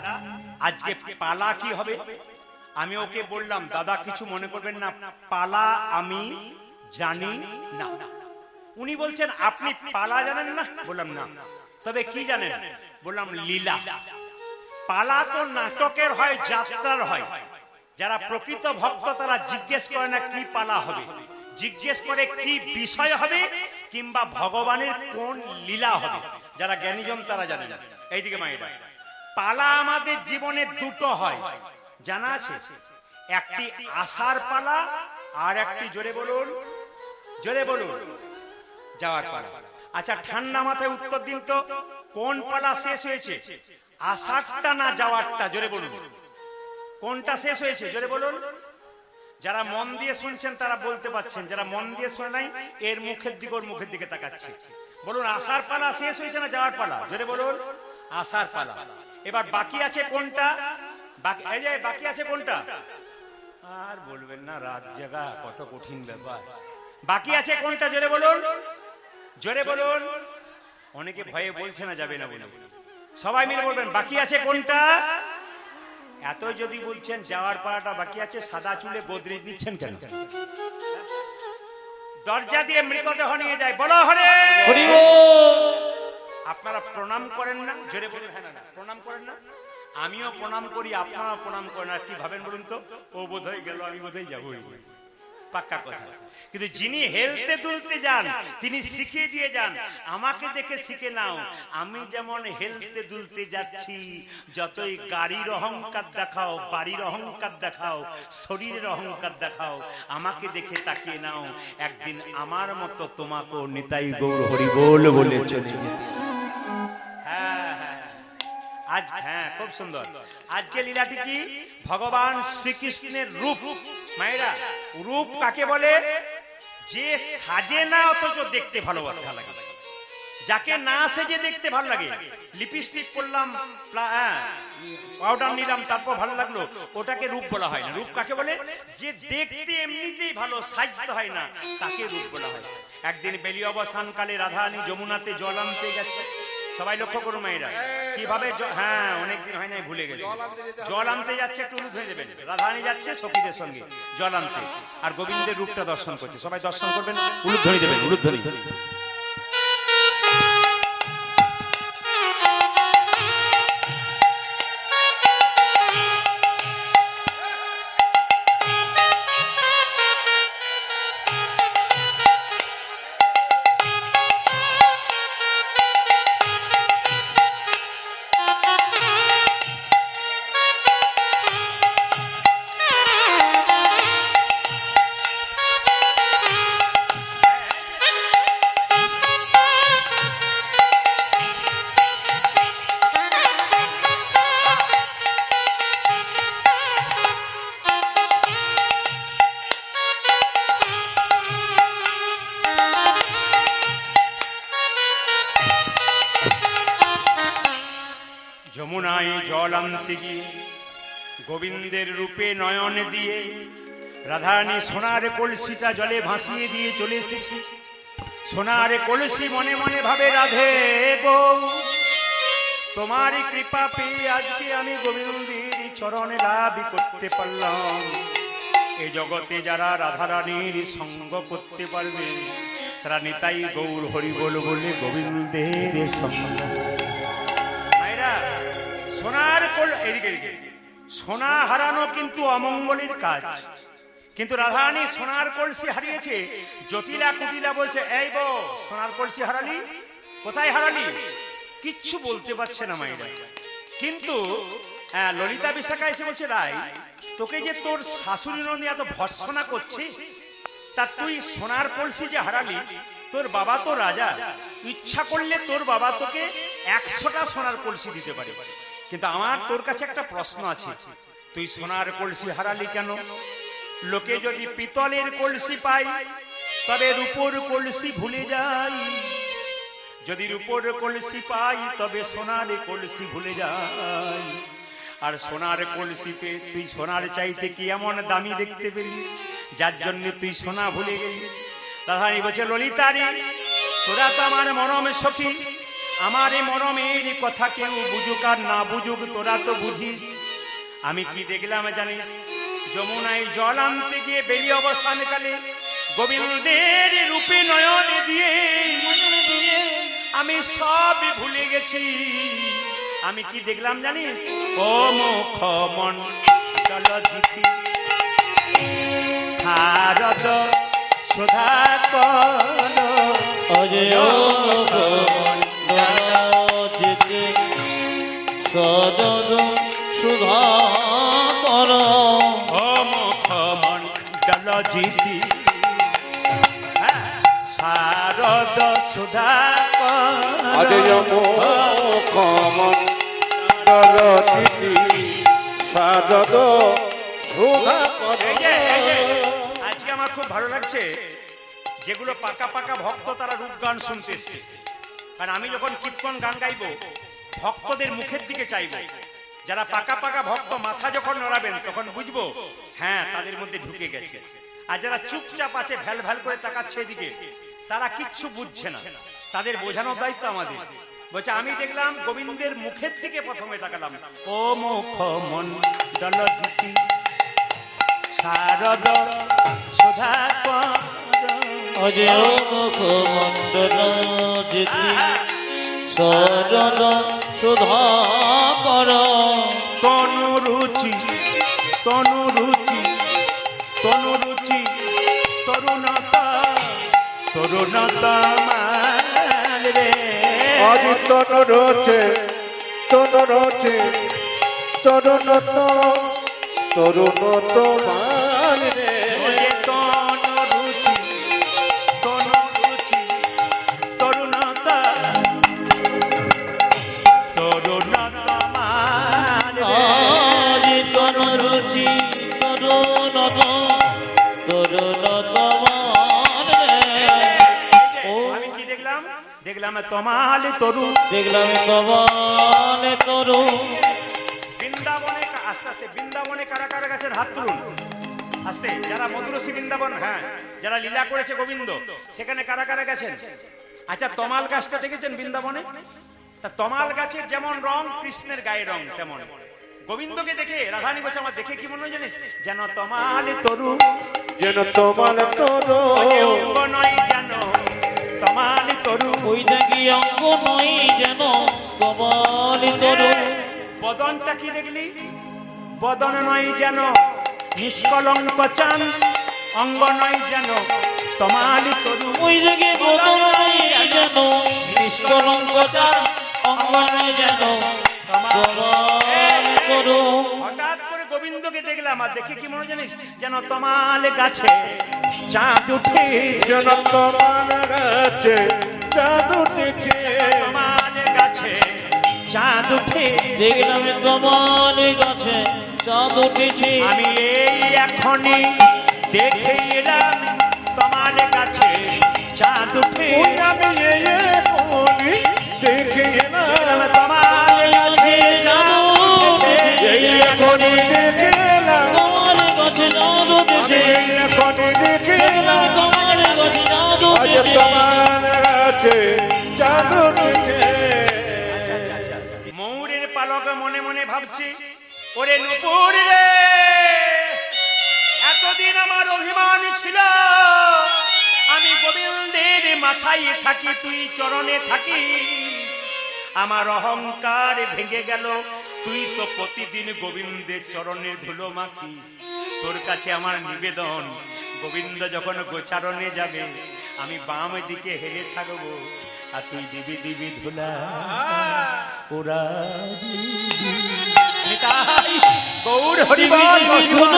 আজকে পালা কি হবে। আমি ওকে বললাম, দাদা কিছু মনে করবেন না, পালা আমি জানি না। উনি বলছেন আপনি পালা জানেন না। বললাম না, তবে কি জানেন? বললাম লীলা। পালা তো নাটকের হয়, যাত্রার হয়। যারা প্রকৃত ভক্ত তারা জিজ্ঞেস করে না কি পালা হবে, জিজ্ঞেস করে কি বিষয় হবে কিংবা ভগবানের কোন লীলা হবে। যারা জ্ঞানীজন তারা জানে। এইদিকে মায়েরা, পালা আমাদের জীবনে দুটো হয়, জানা আছে? একটি আসার পালা, আর একটি জোরে বলুন যাওয়ার পালা। আচ্ছা ঠান্ডা মাথায় উত্তর দিন তো, কোন পালা শেষ হয়েছে, আসারটা না যাওয়ারটা? জোরে বলুন, কোনটা শেষ হয়েছে? জোরে বলুন। যারা মন দিয়ে শুনছেন তারা বলতে পারছেন, যারা মন দিয়ে শুনে নাই এর মুখের দিকে ওর মুখের দিকে তাকাচ্ছে। বলুন আসার পালা শেষ হয়েছে না যাওয়ার পালা? জোরে বলুন আসার পালা। এবার বাকি আছে কোনটা? বাকি আছে কোনটা? আর বলবেন না, রাত জাগা কত কঠিন ব্যাপার। বাকি আছে কোনটা? জোরে বলুন। অনেকে ভয়ে বলছে না, যাবে না বলে। সবাই মিলে বলবেন বাকি আছে কোনটা। এত যদি বলছেন যাওয়ার পালাটা বাকি আছে, সাদা চুলে গোদরেজ দিচ্ছেন কেন? দরজা দিয়ে মৃতদেহ নিয়ে যায়, বলো হরে হরি বল। আপনারা প্রণাম করেন না? জোরে বলুন। হ্যাঁ না, প্রণাম করেন না? আমিও প্রণাম করি, আপনারা প্রণাম করেন। আর কি ভাবেন বলুন তো? ও বোধহয় গেল, আমি বোধহয় যাবই। পাক্কা কথা। কিন্তু যিনি হেলতে দুলতে যান তিনি শিখিয়ে দিয়ে যান, আমাকে দেখে শিখে নাও। আমি যেমন হেলতে দুলতে যাচ্ছি, যতই গাড়ির অহংকার দেখাও, বাড়ির অহংকার দেখাও, শরীরের অহংকার দেখাও, আমাকে দেখে তাকিয়ে নাও, একদিন আমার মতো তোমাকেও নিতাই গৌর হরি বল বলে চলে যেতে। আজ হ্যাঁ, খুব সুন্দর। আজকে লীলাটি কি? ভগবান শ্রীকৃষ্ণের রূপ। মায়েরা, রূপ কাকে বলে? যে সাজে না অথচ দেখতে ভালোবাসা লাগে। যাকে না সেজে দেখতে ভালো লাগে, লিপস্টিক করলাম, পাউডার নিলাম, তারপর ভালো লাগলো, ওটাকে রূপ বলা হয় না। রূপ কাকে বলে? যে দেখতে এমনিতেই ভালো, সাজতে হয় না, তাকে রূপ বলা হয়। একদিন বেলি অবসানকালে রাধারানী যমুনাতে জল আনতে গেছে। সবাই লক্ষ্য করুন মায়েরা, কিভাবে হ্যাঁ অনেকদিন হয় নাই, ভুলে গেছে। জল আনতে যাচ্ছে, একটু উলুদ হয়ে যাবেন। রাধারানী যাচ্ছে সখীদের সঙ্গে জল আনতে, আর গোবিন্দের রূপটা দর্শন করছে। সবাই দর্শন করবেন, উলুধ্বনি দেবেন, উলুধ্বনি। যমুনায় জল আনতে গিয়ে গোবিন্দের রূপে নয়ন দিয়ে রাধারানী সোনার কলসিটা জলে ভাসিয়ে দিয়ে চলে এসেছে। সোনার কলসি মনে মনে ভাবে, রাধে বউ, তোমার কৃপা পেয়ে আজকে আমি গোবিন্দের চরণে লাভ করতে পারলাম। এই জগতে যারা রাধারানীর সঙ্গ করতে পারবে, তারা নিতাই গৌর হরি বল বলে গোবিন্দের সঙ্গ। সোনার সোনা হারানো কিন্তু অমঙ্গলের কাজ, কিন্তু রাধারানী সোনার কলসি হারিয়েছে। জটিলা কুটিলা বলছে, এই বউ, সোনার কলসি হারালি, কোথায় হারালি? কিচ্ছু বলতে পারছে না মায়েরা। কিন্তু ললিতা বিশাখা এসে বলছে, রাই, তোকে যে তোর শাশুড়ি নন্দী এত ভর্ৎসনা করছে, তা তুই সোনার কলসি যে হারালি, তোর বাবা তো রাজা, ইচ্ছা করলে তোর বাবা তোকে 100টা সোনার কলসি দিতে পারে। কিন্তু আমার তোর কাছে একটা প্রশ্ন আছে, তুই সোনার কলসি হারালি কেন? লোকে যদি পিতলের কলসি পায়, তবে রূপোর কলসি ভুলে যায়। যদি রূপোর কলসি পাই, তবে সোনার কলসি ভুলে যায়। আর সোনার কলসিতে তুই সোনার চাইতে কি এমন দামি দেখতে পেলি, যার জন্য তুই সোনা ভুলে গেলি? রাধারানী বলছে, ললিতারি, তোরা তো আমার মরম সখী, আমার এই মরমের কথা কেউ বুঝুক আর না বুঝুক, তোরা তো বুঝিস। আমি কি দেখলাম জানিস? যমুনায় জল আনতে গিয়ে বেলি অবসানকালে গোবিন্দের রূপে নয়ন দিয়ে আমি সব ভুলে গেছি। আমি কি দেখলাম জানিস? ও মুখ মন জলজিতি শারদ সুধাকর, অজয় যেতে সদন সুধাকর, ও মুখ মন জলজিতি শারদ সুধাকর, অজয় মুখ মণ্ডল দিদি শারদ সুধাকর। আজকে আমার খুব ভালো লাগছে, যেগুলো পাকা পাকা ভক্ত তারা রূপ গান শুনতে এসছে। কারণ আমি যখন কীর্তন গান গাইবো, ভক্তদের মুখের দিকে চাইবো। যারা পাকা পাকা ভক্ত মাথা যখন নড়াবেন, তখন বুঝবো হ্যাঁ তাদের মধ্যে ঢুকে গেছে। আর যারা চুপচাপ আছে, ভ্যাল ভ্যাল করে তাকাচ্ছে এদিকে, তারা কিচ্ছু বুঝছে না। তাদের বোঝানোর দায়িত্ব আমাদের। বলছে, আমি দেখলাম গোবিন্দের মুখের দিকে প্রথমে তাকালাম। ও মুখ মণ্ডল দিতি শারদ সুধাকর, অজয় মুখ মণ্ডল যেতে সদন সুধাকর, তনু রুচি তনু রুচি তনু রুচি তরুণতা তরুণতা মান রে। আজ তনু রোচে তরুণত মান রে। তনু রুচি তরুণতা তরুণতা মান রে। আজ তনু রুচি তরুণত তরুণত মান রে। আমি কি দেখলাম? দেখলাম তমাল তরু। দেখলাম কমলে তরু। বৃন্দাবনে আস্তে আস্তে বৃন্দাবনে কারা কারা গেছেন হাত তুলুন আস্তে। যারা মধুরসী বৃন্দাবন, হ্যাঁ, যারা লীলা করেছে গোবিন্দ, সেখানে কারা কারা গেছেন? আচ্ছা, তমাল গাছটা দেখেছেন বৃন্দাবনে? তা তমাল গাছের যেমন রং কৃষ্ণের গায়ের রং তেমন। গোবিন্দকে দেখে রাধারানী বলছে আমার দেখে কি মনে হয় জানিস? যেন তমাল তরু, যেন তমাল তরু, অঙ্গ নয় যেন তমাল তরু। ওই দেখি অঙ্গ নই যেন কমলে তরু। বদনটা কি দেখলি? বদন নয় যেন নিষ্কলঙ্ক চান, অঙ্গ নয় যেন তমাল তরু। ওই দেখি বদন নই যেন নিষ্কলঙ্ক চান, অঙ্গ নই যেন কমলে তরু। হঠাৎ করে গোবিন্দকে দেখলাম আর দেখে কি মনে জানিস? যেন তমাল গাছে চাঁদ উঠে, যেন তমাল গাছে চাঁদ উঠেছে, তমাল গাছে চাঁদ উঠে। দেখলাম কমলে গাছে চাঁদ উঠেছে। আমি এই এখনই দেখে এলাম তমাল গাছে চাঁদ উঠে। ওই আমি এখনই দেখে এলাম, তমাল গাছে চাঁদ উঠেছে। এই এখনই দেখে এলাম, কমলে গাছে চাঁদ উঠেছে। আমি এখনই দেখে দেখলাম এলাম, কমলে গাছে চাঁদ আজ উঠেছে। তমাল গাছে চাঁদ উঠেছে। ময়ূরের পালক মনে মনে ভাবছি, ওরে নুপুর রে, এতদিন আমার অভিমান ছিল আমি গোবিন্দের মাথায় থাকি, তুই চরণে থাকি। আমার অহংকার ভেঙে গেল, তুই তো প্রতিদিন গোবিন্দের চরণের ধুলো মাখিস। তোর কাছে আমার নিবেদন, গোবিন্দ যখন গোচারণে যাবে আমি বাম দিকে হেলে থাকবো, আর তুই দিবি দিবি ধুলা ওরা নিতাই গৌর হরিবল হরিবল।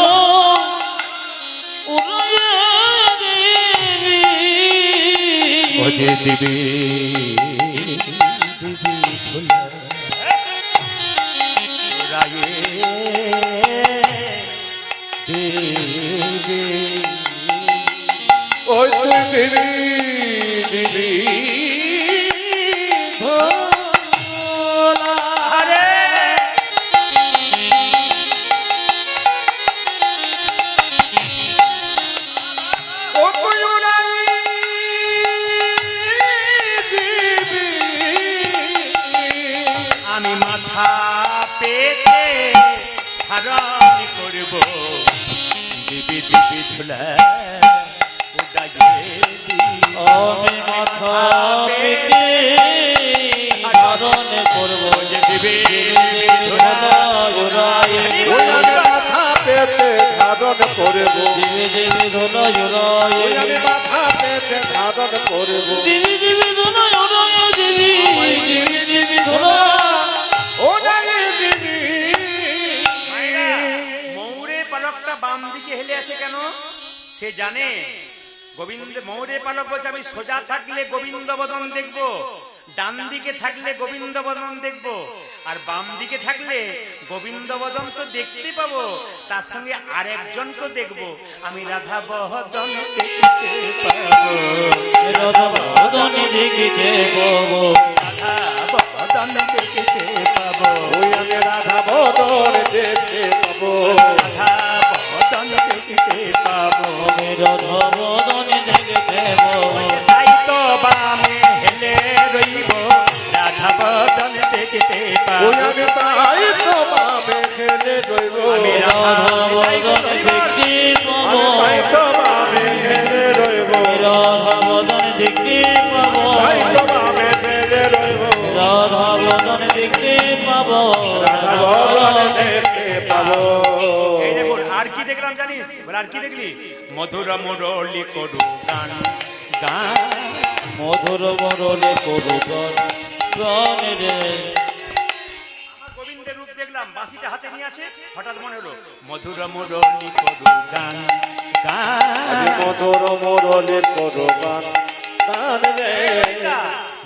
ওজে দিবি দিবি ধুলা রায়ে দেবে। ওই তুই দিবি দিবি ধোলা। আরে ও তুই উড়াই দিবি, আমি মাথা পেতে ধারণ করব, দিবি দিবি ধুলা উড়াইয়ে দিবি। আমি মাথা পেতে ধারণ করবো, যে দিবি দিবি ধুলা উড়াইয়ে ওই আমি মাথা পেতে ধারণ করব, দিবি দিবি ধুলো উড়াইয়ে ওই আমি মাথা পেতে ধারণ করব। দিবি দিবি ধুলো উড়াইয়ে দিবি দিবি দিবি ধুলো। ও নাই দিবি, মায়েরা, ময়ূরের পালকটা বাম দিকে হেলে আছে কেন? সে জানে গোবিন্দ। ময়ূরের পালক বলছে আমি সোজা থাকলে গোবিন্দ বদন দেখবো, ডান দিকে থাকলে গোবিন্দ বদন দেখবো, আর বাম দিকে থাকলে গোবিন্দ বদন তো দেখতে পাবো, তার সঙ্গে আরেকজনকে দেখবো, আমি রাধা বদন দেখতে পাবো, রাধা বদনে দেখিতে পাবো, রাধা বদন দেখতে পাবো, ওই আমি রাধা বদন দেখতে পাবো, রাধা বদন দেখতে পাবো। আমি রাধা বদনে দেখিতে পাবো। তাই তো বামে হেলে রইব, রাধা বদন দেখতে পাবো। ওই আমি তাই তো বামে খেলে রইব, আমি রাধা বদনে দেখতে পাবো, আমি তাই তো বামে খেলে রইব, রাধা বদনে দেখতে পাবো, তাই তো বামে খেলে রইব, রাধা বদনে দেখতে পাবো, রাধা বদন দেখতে পাবো। এই দেখুন আর কি দেখলাম জানিস? বলে আর কি দেখলি? মধুর মুরলি করু গান গান। মধুর মরলে করু গান গান রে। আমার গোবিন্দের রূপ দেখলাম, বাঁশিটা হাতে নিয়ে আছে, হঠাৎ মনে হলো মধুর মুরলি করু গান গান। মধুর মোরলে করো গান গান রে,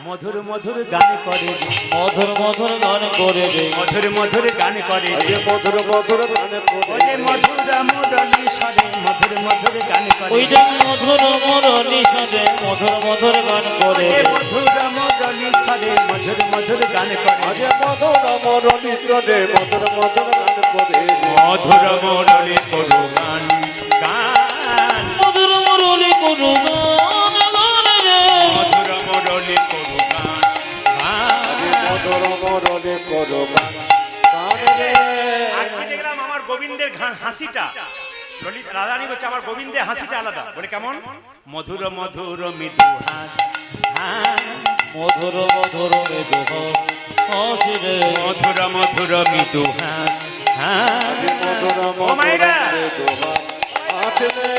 মধুর মধুর গান করে রে, মধুর মধুর গান করে রে মধুর মধুর গান করে রে, আজ মধুর মধুর গান ওই যে মধুর মুরলী স্বরে মধুর মধুর গান করে ওই যে মধুর মুরলী স্বরে মধুর মধুর গান করে ওই যে রে মধুর মুরলী স্বরে মধুর মধুর গান করে আজ মধুর মরলি চলে মধুর মধুর গান করে মধুর মুরলী করু গান গান মধুর মুরলী করু গান গান রে মধুর মুরলী করু গান আজ গান মধুর মরলি করো গান গান রে আজকে দেখলাম আমার গোবিন্দের হাসিটা ললিত রাধারানী বলছে আমার গোবিন্দের হাসিটা আলাদা বলে কেমন মধুর মধুর মৃদু হাস হাস মধুর মধুর মৃদু হাসি রে মধুর মধুর মৃদু হাস আজ হাস মধুর ও মায়েরা মধুর দোহার হাত রে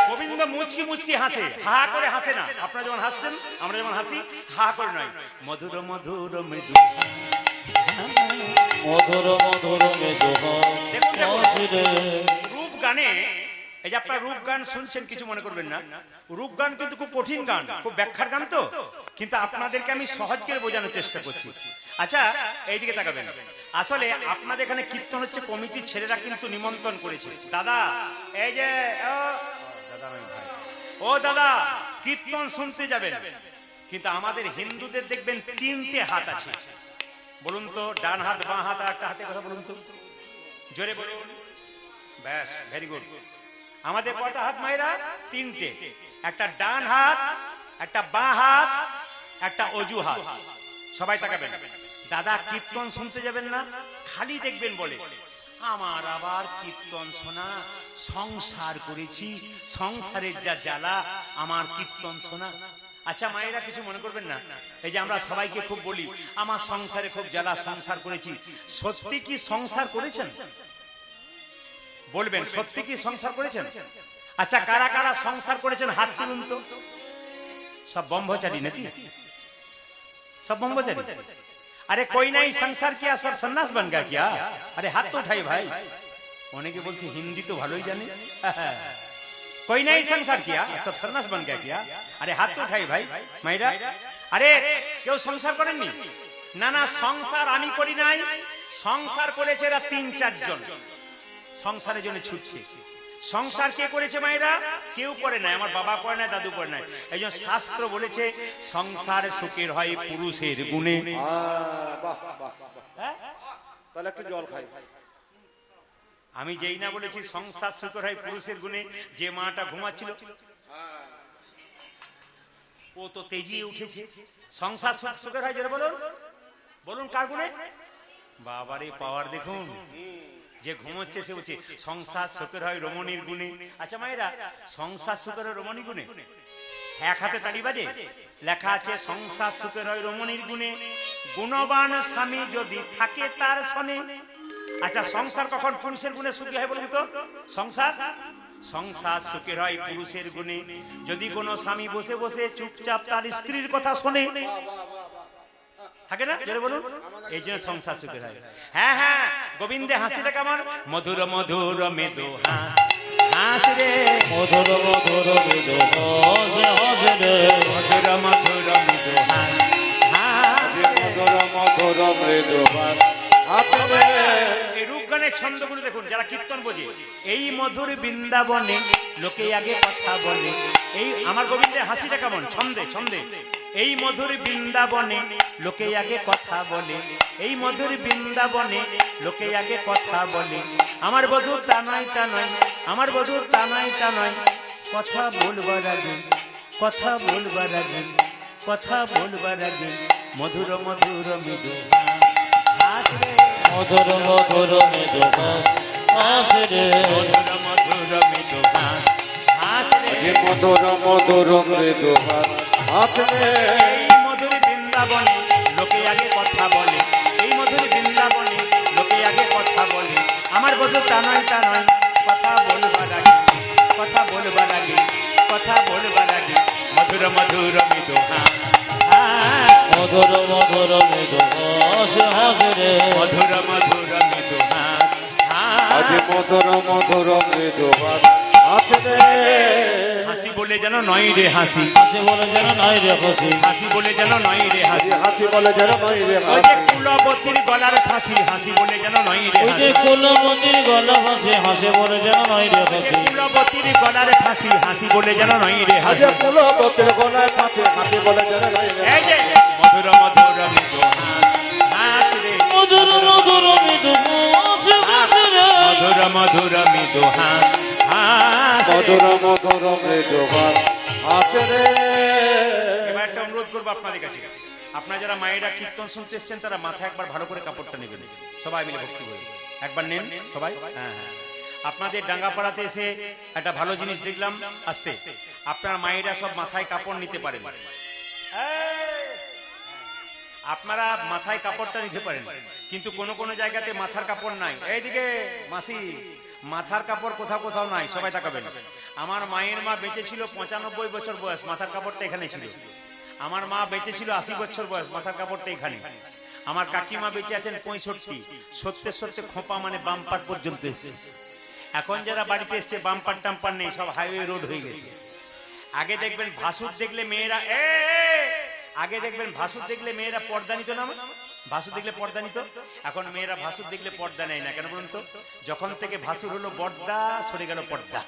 গোবিন্দ মুচকি মুচকি হাসে হা করে হাসে না আপনারা যেমন হাসছেন আমরা যেমন হাসি হা করে নয় মধুর মধুর মৃদু মধুর মধুর মৃদু হাসি রে রূপ গানে এই যে আপনারা রূপ গান শুনছেন কিছু মনে করবেন না রূপ গান কিন্তু খুব কঠিন গান খুব ব্যাখ্যার গান তো কিন্তু আপনাদেরকে আমি সহজ করে বোঝানোর চেষ্টা করছি আচ্ছা এইদিকে তাকাবেন আসলে আপনাদের এখানে কীর্তন হচ্ছে কমিটির ছেলেরা কিন্তু নিমন্ত্রণ করেছে দাদা এই যে দাদা নয় ভাই ও দাদা কীর্তন শুনতে যাবেন কিন্তু আমাদের হিন্দুদের দেখবেন তিনটে হাত আছে বলুন তো ডান হাত বাঁ হাত আর একটা হাতে কথা বলুন তো জোরে বলুন ব্যাস ভেরি গুড আমাদের কটা হাত মায়েরা তিনটে একটা ডান হাত একটা বাঁ হাত একটা অজু হাত সবাই তাকাবেন দাদা কীর্তন শুনতে যাবেন না খালি দেখবেন বলে আমার আবার কীর্তন শোনা সংসার করেছি সংসারের যা জ্বালা আমার কীর্তন শোনা আচ্ছা মায়েরা কিছু মনে করবেন না এই যে আমরা সবাইকে খুব বলি আমার সংসারে খুব জ্বালা সংসার করেছি সত্যি কি সংসার করেছেন বলবেন সত্যি কি সংসার করেছেন আচ্ছা কারা কারা সংসার করেছেন হাত তুলুন তো সব ব্রহ্মচারী নাকি সব ব্রহ্মচারী अरे कोई नहीं संसार किया सब सन्यास बन गया क्या अरे हाथ तो उठाइए भाई অনেকে বলছে হিন্দি তো ভালোই জানে कोई नहीं संसार किया सब सन्यास बन गया क्या अरे हाथ तो उठाइए भाई মাইরা আরে কেউ সংসার করেননি না না সংসার আমি করি নাই সংসার করেছে এরা 3-4 জন সংসারের জন্য ছুটছে সংসার কে করেছে মায়েরা কেউ করে নাই আমার বাবা করে নাই দাদু করে নাই এইজন্য শাস্ত্র বলেছে সংসার সুখের হয় পুরুষের গুণে বাহ বাহ বাহ তাহলে একটু জল খাই আমি যেই না বলেছি সংসার সুখের হয় পুরুষের গুণে যে মাটা ঘুমাচ্ছিল ও তো তেজিয়ে উঠেছে সংসার সুখের হয় জোরে বলুন বলুন কার গুণে বাবারে পাওয়ার দেখুন যে ঘুমোচ্ছে সে বলছে সংসার সুখের হয় রমণীর গুণে আচ্ছা মায়েরা সংসার সুখের হয় রমণীর গুণে এক হাতে তালি বাজে লেখা আছে সংসার সুখের হয় রমণীর গুণে গুণবান স্বামী যদি থাকে তার সনে আচ্ছা সংসার কখন পুরুষের গুণে সুখী হয় বলুন তো সংসার সংসার সুখের হয় পুরুষের গুণে যদি কোনো স্বামী বসে বসে চুপচাপ তার স্ত্রীর কথা শোনে থাকে না জোরে বলুন এই জন্য সংসার সুখের হয় হ্যাঁ হ্যাঁ গোবিন্দে হাসিটা কেমন মধুর মধুর মৃদু হাস হাস রে মধুর মধুর মৃদু হাসি রে মধুর মধুর মৃদু হাস হাস মধুর মধুর মৃদু হাত রে এই রূপগানের ছন্দগুলো দেখুন যারা কীর্তন বোঝে এই মধুর বৃন্দাবনে লোকে আগে কথা বলে এই আমার গোবিন্দের হাসিটা কেমন ছন্দে ছন্দে এই মধুর বৃন্দাবনে লোকে আগে কথা বলে এই মধুর বৃন্দাবনে লোকে আগে কথা বলে আমার বধূ তা নয় তা নয় আমার বধূ তা নয় তা নয় কথা বলবার আগে কথা বলবার আগে কথা বলবার আগে মধুর মধুর মৃদু হাস রে মধুর মধুর মৃদু হাসি রে মধুর মধুর মৃদু হাস হাস রে যে মধুর মধুর মৃদু হাত রে এই মধুর বৃন্দাবনে লোকে আগে কথা বলে এই মধুর বৃন্দাবনে লোকে আগে কথা বলে আমার বধূ তা নয় কথা বলবার আগে কথা বলবার আগে কথা বলবার আগে মধুর মধুর মৃদু হাস মধুর মধুর মৃদু হাসি রে মধুর মধুর মৃদু হাস আজ মধুর মধুর মৃদু হাত রে হাসি বলে যেন নয় রে হাসি, হাসি বলে যেন নয় রে হাসি, হাসি বলে যেন নয় রে হাসি, হাতি বলে যেন নয় রে ওই যে কুলবতীর গলার ফাঁসি, হাসি বলে যেন নয় রে ওই যে হাসি, কুলবতীর গলা ফাঁসে হাসি বলে যেন নয় রে হাসি, কুলবতীর গলার ফাঁসি, হাসি বলে যেন নয় রে হাসি। আজ কুলবতীর গলায় ফাঁসি, হাতি বলে যেন নয় রে এই যে মধুর মধুর মৃদু হাস রে, মধুর মধুর মৃদু হাসি হাসি রে, মধুর মধুর মৃদু হাস রে। মধুর মধুর মৃদু আছে রে। এবার একটা অনুরোধ করবো আপনাদের কাছে, আপনারা যারা মায়েরা কীর্তন শুনতে এসছেন তারা মাথায় একবার ভালো করে কাপড়টা নেবেন, সবাই মিলে ভক্তি করে একবার নেন সবাই। হ্যাঁ হ্যাঁ, আপনাদের ডাঙ্গাপাড়াতে এসে একটা ভালো জিনিস দেখলাম, আসতে আপনার মায়েরা সব মাথায় কাপড় নিতে পারেন, আপনারা মাথায় কাপড়টা নিতে পারেন, কিন্তু কোন কোন জায়গাতে মাথার কাপড় নাই। এইদিকে মাসি, মাথার কাপড় কোথাও কোথাও নাই, সবাই তাকাবেন। আমার মায়ের মা বেঁচে ছিল 95 বছর বয়স, মাথার কাপড়টা এখানে ছিল। আমার মা বেঁচে ছিল 80 বছর বয়স, মাথার কাপড়টা এখানে। আমার কাকিমা বেঁচে আছেন 65, সত্যি সত্যি খোপা মানে বাম্পার পর্যন্ত এসছে। এখন যারা বাড়িতে এসছে বাম্পার টাম্পার নেই, সব হাইওয়ে রোড হয়ে গেছে। আগে দেখবেন ভাসুর দেখলে মেয়েরা আগে দেখবেন ভাসুর দেখলে মেয়েরা পর্দা নিত না, ভাসুর দেখলে পর্দা নিত। এখন মেয়েরা ভাসুর দেখলে পর্দা নেয় না, কেন বলুন তো? যখন থেকে ভাসুর হলো বর্দা, সরে গেল পর্দা।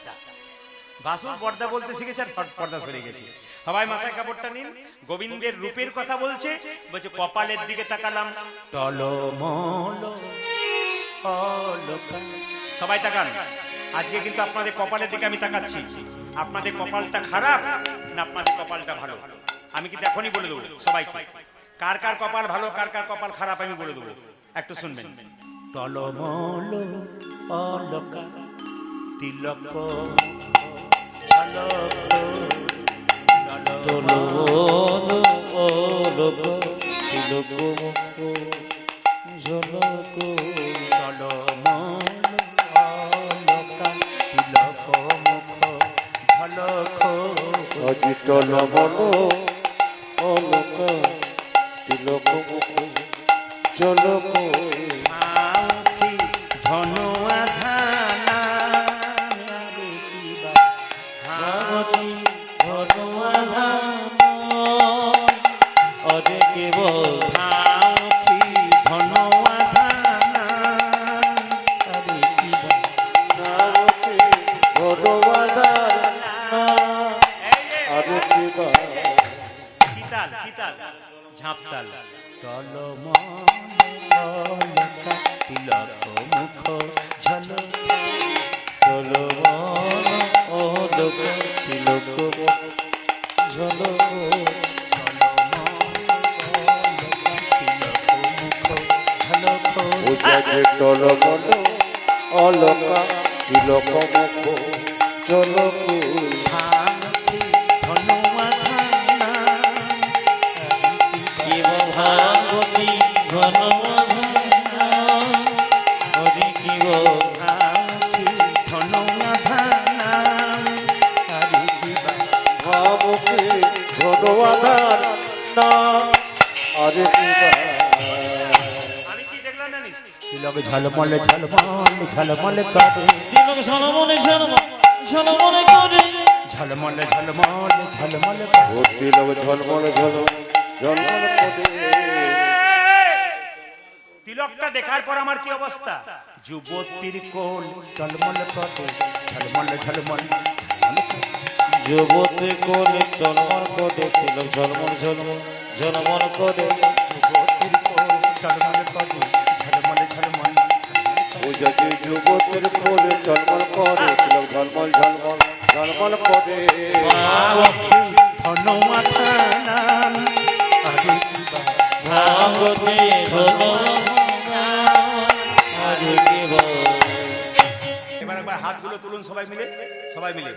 ভাসুর পর্দা বলতে শিখেছে আর পর্দা সরে গেছে। সবাই মাথায় কাপড়টা নিন। গোবিন্দের রূপের কথা বলছে, বলছে কপালের দিকে তাকালাম, টলমল অলকা। সবাই তাকান, আজকে কিন্তু আপনাদের কপালের দিকে আমি তাকাচ্ছি। আপনাদের কপালটা খারাপ না আপনাদের কপালটা ভালো আমি কিন্তু এখনই বলে দেবো সবাইকে। কার কার কপাল ভালো, কার কার কপাল খারাপ আমি বলে দেবো, একটু শুনবেন। টলমল অলকা তিলক আজি টলমল অলকা তিলক মুখ ঝলক। ঝাঁপতাল তিলক মুখ ঝলক, তিলক ঝলক, টলমল অলকা তিলক মুখ ঝলক। ঝলমলে ঝলমলে ঝলমলে করে, তিলক ঝলমলে ঝলমলে করে, ঝলমলে ঝলমলে ঝলমলে করে, তিলক ঝলমল ঝলমল করে। তিলকটা দেখার পর আমার কি অবস্থা? যুবতীর কোল ঝলমল করে, ঝলমলে ঝলমল যুবতী কোলে ঝলমল করে, তিলক ঝলমল ঝলমল করে, যুবতীর কোল ঝলমল করে, ঝলমলে ঝলমল যদি যুবতীর কোলে ঝলমল করে, তিলক ঝলমল ঝলমল করে। এবার একবার হাতগুলো তুলুন সবাই মিলে, সবাই মিলে,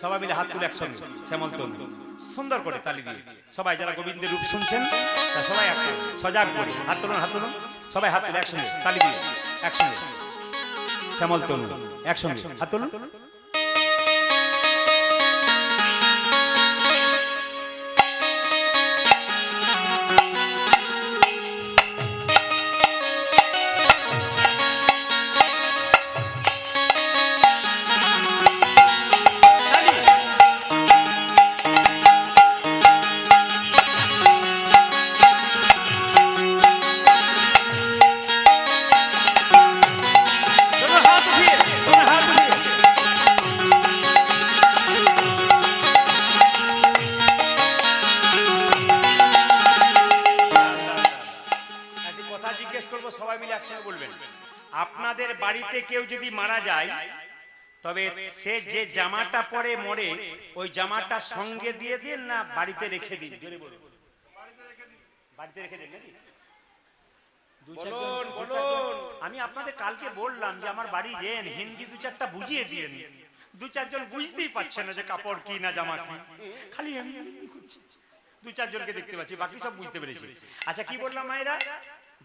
সবাই মিলে হাত তুলে একসঙ্গে শ্যামল তনু সুন্দর করে তালি দিয়ে। সবাই যারা গোবিন্দের রূপ শুনছেন তা সবাই একটু সজাগ করে হাত তুলুন, হাত তুলুন, সবাই হাত তুলে একসঙ্গে তালি দিয়ে একসঙ্গে শ্যামল তনু একসঙ্গে হাত তুলুন। আপনাদের বাড়িতে কেউ যদি মারা যায়, তবে সে যে জামাটা পরে মরে ওই জামাটা সঙ্গে দিয়ে দিন না বাড়িতে রেখে দিন? জোরে বলুন। বাড়িতে রেখে দিন নাকি? আমি আপনাদের কালকে বললাম যে আমার বাড়ি যেন হিন্দি দু চারটা বুঝিয়ে দিয়েন। দু চারজন বুঝতেই পারছে না যে কাপড় কি না জামা কি, খালি আমি করছি। দু চারজনকে দেখতে পাচ্ছি, বাকি সব বুঝতে পেরেছি। আচ্ছা কি বললাম মায়েরা,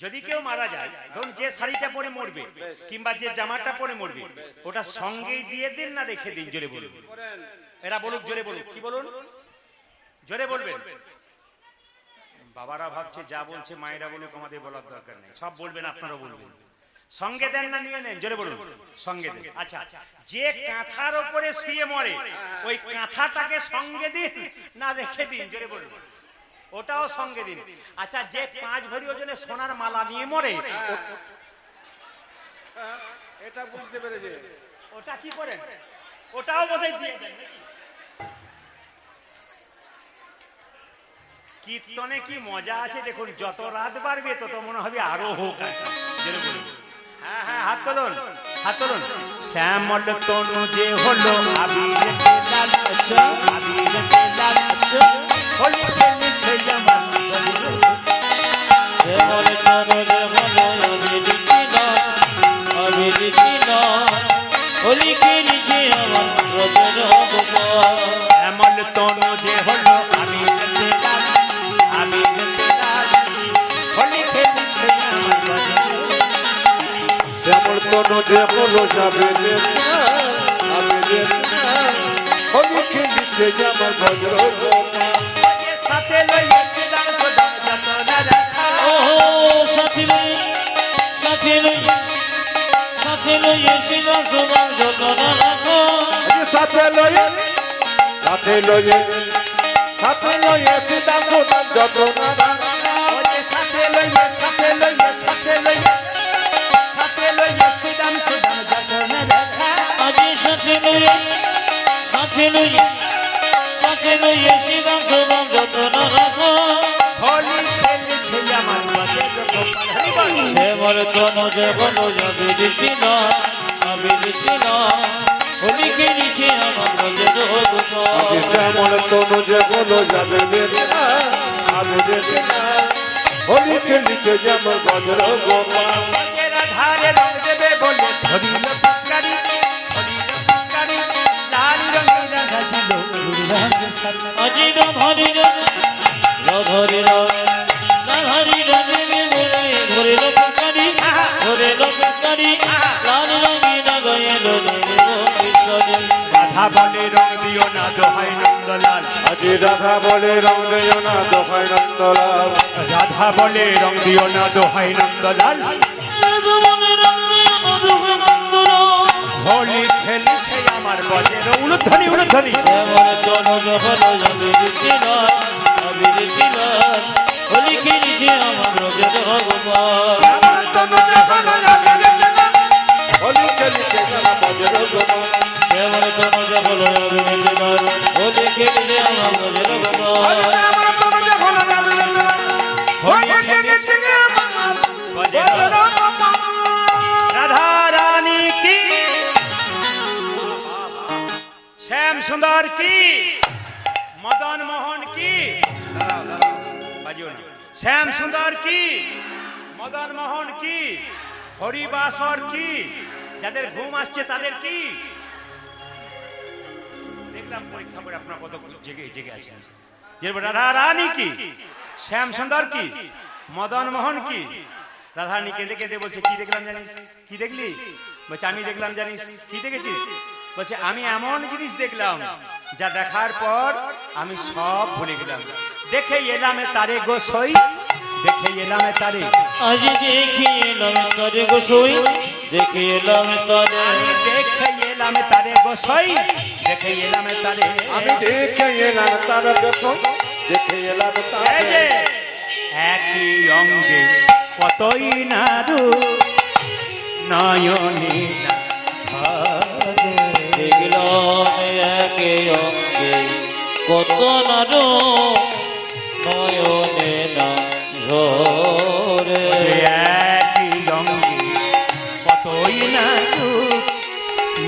যদি কেউ মারা যায়, ধরুন যে শাড়িটা পরে মরবে কিংবা যে জামাটা পরে মরবে ওটা সঙ্গেই দিয়ে দিন না রেখে দিন? জোরে বলুন। এরা বলুক, জোরে বলুক। কি বলুন? জোরে বলবেন। বাবারা ভাবছে যা বলছে মায়েরা বলুক, আমাদের বলার দরকার নেই, সব বলবেন, আপনারা বলবেন। সঙ্গে দেন না নিয়ে নেন? জোরে বলুন। সঙ্গে দেন। আচ্ছা, যে কাঁথার উপরে শুয়ে মরে ওই কাঁথাটাকে সঙ্গে দিন না রেখে দিন? জোরে বলুন। ওটাও সঙ্গে দিন। আচ্ছা, যে 5 ভরি ওজনে সোনার মালা নিয়ে মরে এটা বুঝতে পেরেছে, ওটা কি করেন? ওটাও বোধহয় দিয়ে দেন নাকি? কীর্তনে কি মজা আছে দেখুন, যত রাত বাড়বে তত মনে হবে আরো হোক। জোরে বলুন। হ্যাঁ হ্যাঁ, হাত তুলুন, হাত তুলুন। শ্যামল তনু যে হলো আবির লাল, আবির লাল হলি খেলেছে জামাল। শ্যামল তনু যে হলো আবির লাল, আবির লাল হলি খেলেছে আমার ব্রজের গোপাল। শ্যামল তনু যে হলো আবির লাল, আবির লাল হলি খেলেছে আমার ব্রজের। শ্যামল তনু যে হলো যাবে হলি খেলিছে জামার বজ্র সাথে লইয়া সিদাম সদা যতন রাখা। ও সাথী লই, সাথী লই, সাথী লই এসিলাম সবার যতন রাখো। সাথে লয়ে, সাথে লয়ে, সাথে লয়ে সিদাম সুদাম যত না ওরে সাথে লইয়া, সাথে লইয়া, সাথে লইয়া, সাথে লইয়া সিদাম সদা যতন রাখা। আজি সাথী লই, সাথী লই, সাথী লই এসিলাম সবার যতন রাখো। হোলি খেলেছে আমার ব্রজের গোপাল। হরি বল। শ্যামল তনু যে হলো আবির লাল, আবির লাল হলি খেলিছে আমার ব্রজের গোপাল। শ্যামল তনু যে হলো যাবে হলি খেলিছে জামার বজ্র গোপাল। এরা ধারে রং দেবে বলে ধরিল পিচকারি, ধরিল পিচকারি, লাল রঙের রাঙা দিল দুর্ভাগ্য সাথী। আজি রাধারি রাধারি রাধারি রাধারি ধরে লোকারি, ধরে লোকারি লাল রঙে লাগায় রাধা বলে রং দিও না দোহাই নন্দলাল, আজি রাধা বলে রং দেয় না দোহাই নন্দলাল। রাধা বলে রং দিও না দোহাই নন্দলাল। হোলি খেলেছে আমার বজের উলুধ্বনি, উলুধ্বনি। হলি খেলিছে আমার ব্রজের গোপাল। শ্যামল তনু যে হলো যাবে হলি খেলিছে জামার বজ্র গোপাল। শ্যামল তনু যে হলো হলি খেলিছে আমার ব্রজের গোপাল। হোলি খেলেছে বজের রাধা রানী কি, শ্যাম সুন্দর কি, মদন মোহন কি, বাজিও না। শ্যাম সুন্দর কি, মদন মোহন কি, হরিবাসর কি, যাদের ঘুম আসছে তাদের কি। দেখলাম পরীক্ষা করে আপনার কত জেগে জেগে আছেন। যে রাধা রানী কি, শ্যাম সুন্দর কি, মদন মোহন কি। রাধারানী কেঁদে কেঁদে বলছে কি দেখলাম জানিস? কি দেখলি? বলছে আমি দেখলাম জানিস। কি দেখেছিস? বলছে আমি এমন জিনিস দেখলাম যা দেখার পর আমি সব ভুলে গেলাম। দেখে এলাম তারে গোসই, দেখে এলাম তারে, আজ দেখি এলাম তারে গোসই, দেখে এলাম তারে, আমি দেখে এলাম তারে গোসই, দেখে এলাম তারে, আমি দেখে এলাম তার যখন, দেখে এলাম এই তার যে একই অঙ্গে কতই নারু নয়নে না ভাবে। দেখলাম একে অঙ্গে কত নারো নয়নে না ঝরে। একই অঙ্গে কত কতই না সুখ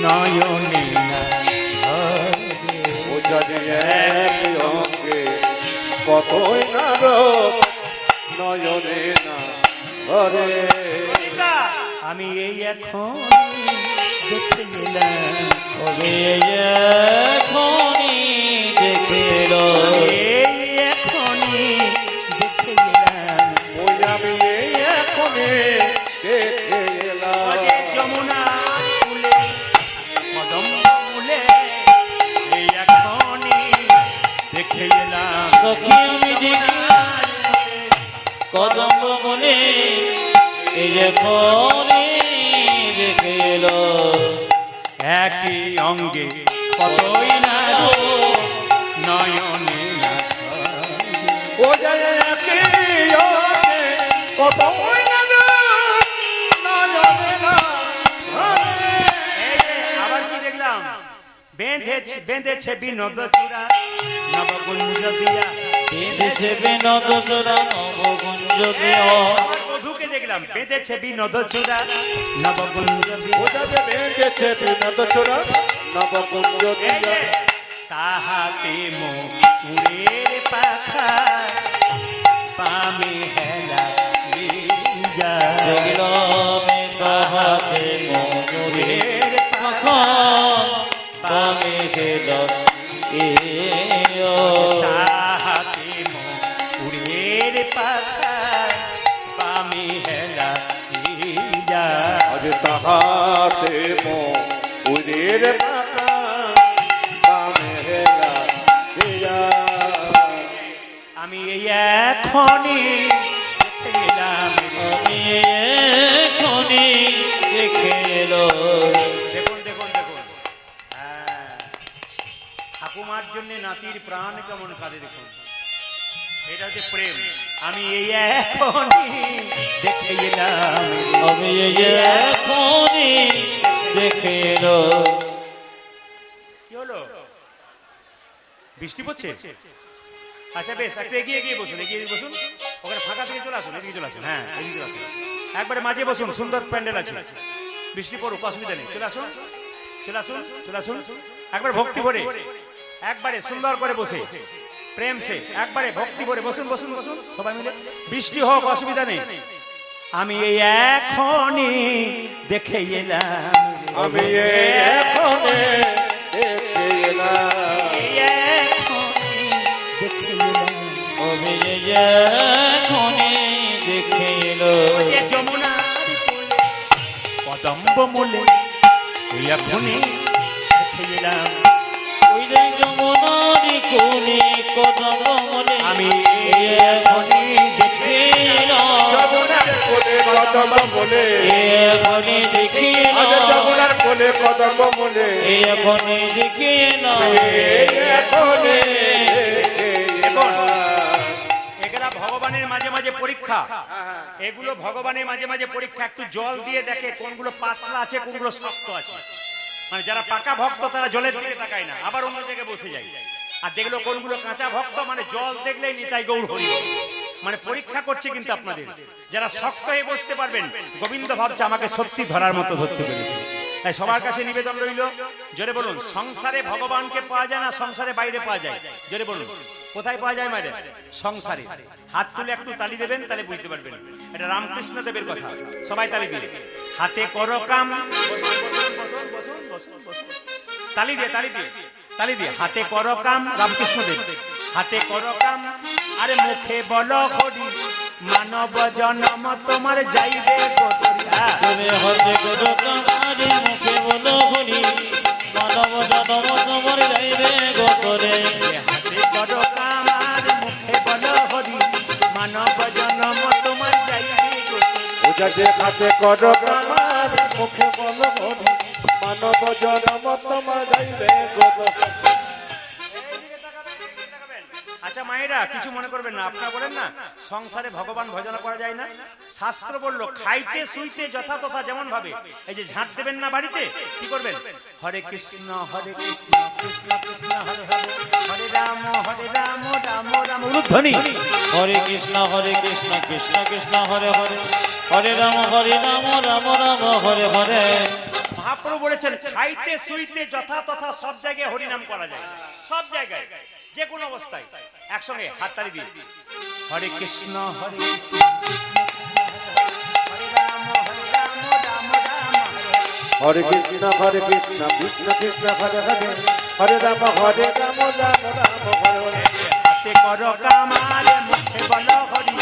নয়নে না ধরে। ও জানি এক অঙ্গে কতই না রোগ নয়নে না ঘরে। আমি এই এখন দেখতে গেলাম, ওরে এখনই দেখে এলো, এই এখনই দেখতে গেলাম। ওই আমি এই এখনে দেখে এলাম। ওরে যমুনা ফুলে কদম্ব ফুলে এই এখনই দেখে এলাম। সখী আমি দেখি কদম্ব বলে এই এখনই দেখে এলো। একই অঙ্গে কতই না রূপ নয়নে না ধরে। ও যায় একই অঙ্গে কতই না রোগ নয়নে না ঘরে। এই যে আবার কি দেখলাম, বেঁধেছে বিনোদ চূড়া নবকুঞ্জ দিয়া। বেঁধেছে বিনোদ চূড়া নবকুঞ্জ দিয়া। আবার বধূকে দেখলাম, বেঁধেছে বিনোদ চূড়া নবকুঞ্জ দিয়া। ও যাবে বেঁধেছে বিনোদ চূড়া নবকুঞ্জ এই দিয়া। যে তাহাতে মোরের পাখা পামে হেলা যা। দেখলাম তাহাতে ময়ূরের পাখা পামে গেল তাহাতে মোরের পাখা পামে হেলা যা। আজ তাহাতে ময়ূরের পাখা পামে হেলা দিয়া। আমি এই এখনই দেখতে গেলাম। আমি এখনই দেখে এলো। দেখুন দেখুন দেখুন, হ্যাঁ, ঠাকুমার জন্য নাতির প্রাণ কেমন কাঁদে দেখুন। এটা হচ্ছে প্রেম। আমি এই এখনই দেখে গেলাম। আমি এখনই দেখে এলো। কি হলো, বৃষ্টি পড়ছে? আচ্ছা বেশ, একটু এগিয়ে এগিয়ে বসুন, এগিয়ে এগিয়ে বসুন। ওখানে ফাঁকা থেকে চলে আসুন, এদিকে চলে আসুন। হ্যাঁ, এদিকে চলে আসুন, একবারে মাঝে বসুন। সুন্দর প্যান্ডেল আছে, বৃষ্টি পড়ুক, অসুবিধা নেই। চলে আসুন, চলে আসুন, চলে আসুন। একবার ভক্তি ভরে, একবারে সুন্দর করে বসে প্রেম সে একবারে ভক্তি ভরে বসুন, বসুন, বসুন সবাই মিলে। বৃষ্টি হোক, অসুবিধা নেই। আমি এই এখনই দেখে এলাম। আমি এই এখনে দেখে এলাম। এই এখনই দেখে এলাম। আমি এখনই দেখে এলো। ওই যে যমুনার কোলে কদম্ব মূলে এই এখনই দেখে এলাম। ওই যে যমুনারি কোলে কদম মনে আমি এখনই দেখে এলাম। যমুনার কোলে কদম বলে, এখনই দেখে আজ এলো। যমুনার কোলে কদম বলে, এখনই দেখে এলো। এই এখনে দেখে এলাম। এগুলা ভগবানের মাঝে মাঝে পরীক্ষা, এগুলো ভগবানের মাঝে মাঝে পরীক্ষা। একটু জল দিয়ে দেখে কোনগুলো পাতলা আছে, কোনগুলো শক্ত আছে। মানে যারা পাকা ভক্ত তারা জলের দিকে তাকায় না, আবার অন্য জায়গায় বসে যায়। আর দেখলো কোনগুলো কাঁচা ভক্ত, মানে জল দেখলেই নিতাই গৌর হরি। মানে পরীক্ষা করছে কিন্তু আপনাদের। যারা শক্ত হয়ে বসতে পারবেন, গোবিন্দ ভাবছে আমাকে সত্যি ধরার মতো ধরতে পেরেছে। তাই সবার কাছে নিবেদন রইল, জোরে বলুন, সংসারে ভগবানকে পাওয়া যায় না, সংসারে বাইরে পাওয়া যায়? জোরে বলুন, কোথায় পাওয়া যায় মায়ের? সংসারে। হাত তুলে একটু তালি দেবেন, তাহলে বুঝতে পারবেন। এটা রামকৃষ্ণ দেবের কথা। সবাই তালি দিয়ে, হাতে করো কাম, তালি দিয়ে, তালি দিয়ে, তালি দিয়ে, হাতে করো কাম। রামকৃষ্ণ দেব, হাতে করো কাম, আরে মুখে বলো হরি, মানব জন্ম তোমার যাইবে গোতরিয়া। তুমি হতে করো কামারি, মুখে বলো হরি, মানব জনম তোমার যাইবে গোতরে। হাতে করো কাম, আর মুখে বলো হরি, মানব জন্ম তোমার যাইবে গোতরিয়া। ও যাতে হাতে করো কামার, মুখে বলো হরি, মানব জনম তোমার যাইবে গোতরে। আচ্ছা মায়েরা, কিছু মনে করবেন না। আপনারা বলেন না সংসারে ভগবান ভজন করা যায় না? শাস্ত্র বললো খাইতে শুইতে যথাতথা যেমন ভাবে, এই যে ঝাঁট দেবেন না বাড়িতে, কি করবেন? হরে কৃষ্ণ কৃষ্ণ কৃষ্ণ হরে হরে, হরে রাম রাম রাম রাম। উলুধ্বনি। হরে কৃষ্ণ কৃষ্ণ কৃষ্ণ হরে হরে, হরে রাম রাম রাম হরে হরে। মহাপ্রভু বলেছেন খাইতে শুইতে যথা তথা সব জায়গায় হরিনাম করা যায়, সব জায়গায় যে কোনো অবস্থায় একসঙ্গে হাততালি দিয়ে হরে কৃষ্ণ হরে কৃষ্ণ, হরে কৃষ্ণ কৃষ্ণ কৃষ্ণ হরে হরে, হরে রাম রাম রাম হরে হরে। হাতে করো কামার মুখে বলো হরি,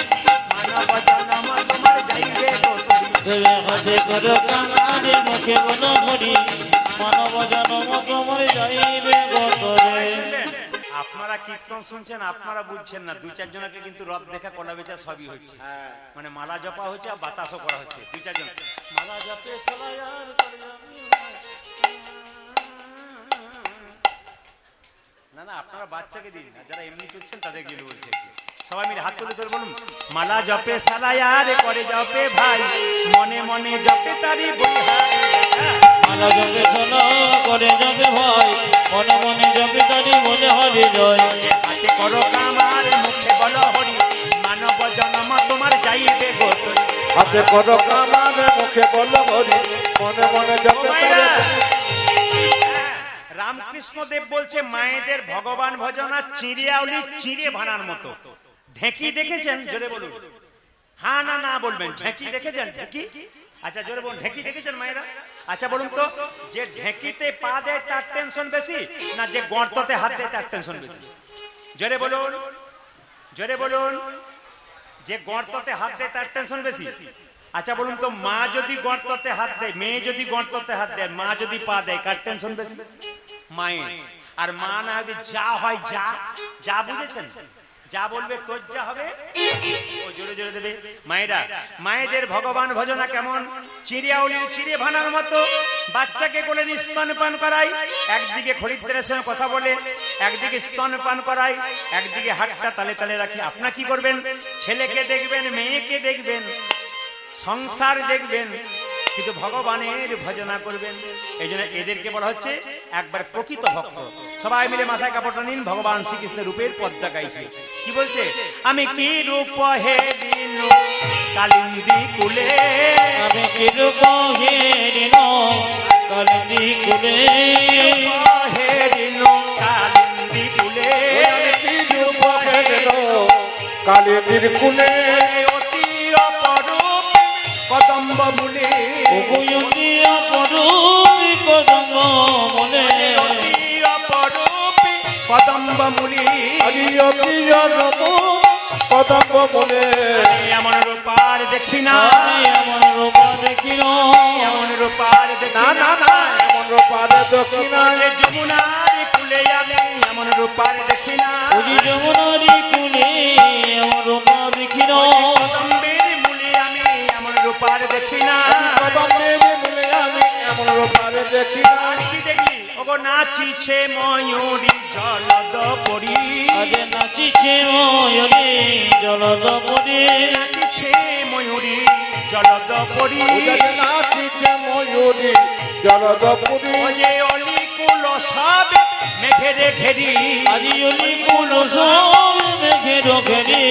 মানব জনম তোমার যাইবে গোতরি। হাতে করো কামারে মুখে বলো হরি, মানব জনম তোমার যাইবে গোতরে। আপনারা কীর্তন শুনছেন, আপনারা বুঝছেন না, দু চারজনকে কিন্তু রথ দেখা কলা বেচা সবই হচ্ছে, মানে মালা জপা হচ্ছে আর বাতাসও করা হচ্ছে। দু চারজন মালা জপে সবাই আর করে না না, আপনারা বাচ্চাকে দিন না, যারা এমনি করছেন তাদের গেলে বলছে। সবাই মিলে হাত তুলে ধরে বলুন, মালা জপে সালায়ার করে জপে ভাই, মনে মনে জপে তারি বই হাই। মালা জপে সোনা করে জপে ভাই, মনে মনে জপে তারি বলে হরে জয়। হাতে করো কামার মুখে বলো হরি, মানব জনম তোমার যাইবে গোতরি। হাতে করো কামার মুখে বলো হরি, মনে মনে জপে তারে। রামকৃষ্ণ দেব বলছে মায়েদের ভগবান ভজনা চিড়ে আউলি চিড়ে ভানার মতো। ঢেঁকি দেখেছেন? জোরে বলুন। হ্যাঁ না না বলবেন। ঢেঁকি দেখেছেন? ঢেঁকি, আচ্ছা জোরে বলুন, ঢেঁকি দেখেছেন মায়েরা? আচ্ছা বলুন তো, যে ঢেঁকিতে পা দেয় তার টেনশন বেশি না যে গর্ততে হাত দেয় তার টেনশন বেশি? জোরে বলুন, জোরে বলুন। যে গর্ততে হাত দেয় তার টেনশন বেশি। আচ্ছা বলুন তো, মা যদি গর্ততে হাত দেয়, মেয়ে যদি গর্ততে হাত দেয়, মা যদি পা দেয়, কার টেনশন বেশি? মায়ের। আর মা না যদি যা হয় যা, যা বুঝেছেন, যা বলবে তোর যা হবে ও জোরে জোরে দেবে। মায়েরা, মায়েদের ভগবান ভজনা কেমন? চিড়িয়াউলির চিড়ে ভানার মতো। বাচ্চাকে কোলে নিয়ে স্তন পান করাই, একদিকে খরিদ্দারের সঙ্গে কথা বলে, একদিকে স্তন পান করাই, একদিকে হাতটা তালে তালে রাখি। আপনারা কি করবেন? ছেলেকে দেখবেন, মেয়েকে দেখবেন, সংসার দেখবেন, কিন্তু ভগবানের ভজনা করবেন। এই জন্য এদেরকে বলা হচ্ছে একবার প্রকৃত ভক্ত। সবাই মিলে মাথায় কাপড়টা নিন, ভগবান শ্রীকৃষ্ণের রূপের পদ্মা গাইছে। কি বলছে? আমি কি রূপ হে দিনু কালিন্দী কুলে, আমি কি রূপ হে দিন কালিন্দী কুলে, হে দিনু কালিন্দী কুলে, কি রূপ হে দিনু কালিন্দীর কুলে, অতি অপরূপ কদম্ব মূলে, উভয়তি অপরূপী কদম্ব মনে, অতি অপরূপ কদম্ব মূলে, হরি অতি রূপ কদম্ব মনে। এমন রূপার দেখি না, এমন রূপ দেখি না, এমন রূপার দেখি না না না, এমন রূপারে দক্ষিণায় যমুনার কুলে আমি এমন রূপার দেখি না, পুরী যমুনারি কুলে এমন রূপ দেখি না, কদম্বের মূলে আমি এমন রূপার দেখি না। কদম্বের মূলে আমি এমন রূপারে দেখি না। আর কি দেখলি? ওগো নাচিছে ময়ূরী জলদ পরি, আগে নাচিছে ময়ূরী জলদ পরি, নাচিছে ময়ূরী জলদ পরি, উদরে নাচিছে ময়ূরী জলদপুরী, ওরে অলিকুল সব মেঘেরে ঘেরি, আজি অলিকুল সব মেঘের ঘেরি,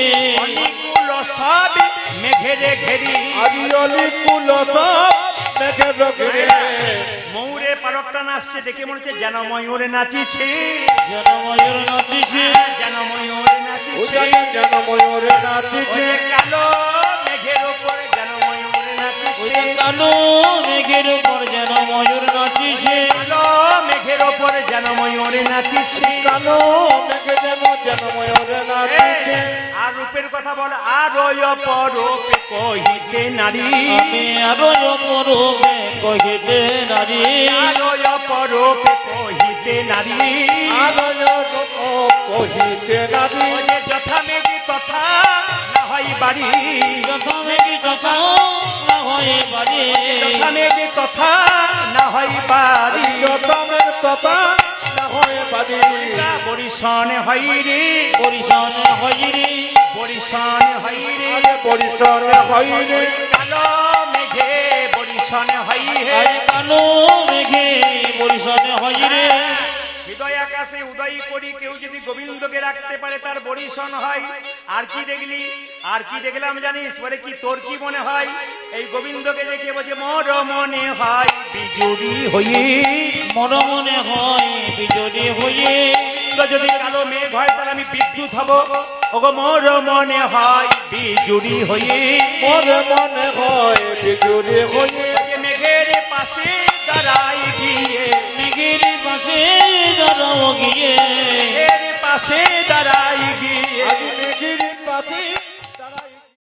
অলিকুল সব মেঘেরে ঘেরি। আরিয়লি কুল সব মেঘের ঘিরে। ময়ূরে পালকটা নাচছে দেখে মনে হচ্ছে যেন ময়ূরে নাচিছে, যেন ময়ূর নাচিছে, যেন ময়ূরে নাচিছে। উদরে যেন ময়ূরে নাচিছে, ওরে কালো মেঘের উপরে যেন ময়ূরে নাচিছে, কালো মেঘের উপর যেন ময়ূর নাচিছে, কালো মেঘের উপরে যেন ময়ূরে নাচিছে। কালো মেঘে যেন ময়ূরে নাচিছে। আর রূপের কথা বল, আর অপরূপে কহিতে নারী, আমি আরো অপরূপে কহিতে নারী, আর অপরূপে কহিতে নারী, আলোয় কহিতে নারী, ওরে যথা মেঘি তথা না হয় বাড়ি, যথা মেঘি তথা না হয় বাড়ি, যথা মেঘি তথা না হয় বাড়ি, যতমের তথা না হয় বাড়ি, বরিশান হয় রে, পরিশান হয় রে, বরিশান হয় রে, আরে পরিচয় হয় রে, কালো মেঘে বরিশান হয় হে। আরে কালো মেঘে পরিশান হয় রে, হৃদয় আকাশে উদয় করি কেউ যদি গোবিন্দকে রাখতে পারে তার বরিশন হয়। আর কি দেখলি? আর কি দেখলাম জানিস? বলে কি তোর কি মনে হয়? এই গোবিন্দকে দেখে বলছে মোর মনে হয় বিজুড়ি হয়ে, মন মনে হয় বিজলি হয়ে, তো যদি কালো মেঘ হয় তাহলে আমি বিদ্যুৎ হব। ওগো মোর মনে হয় বিজুড়ি হয়ে, মনে মনে হয় বিজুরি হয়ে, যে মেঘের পাশে দাঁড়াই গিয়ে, মেঘের পাশে দাঁড়াও গিয়ে, মেঘের পাশে দাঁড়াই গিয়ে, আমি মেঘের পাশে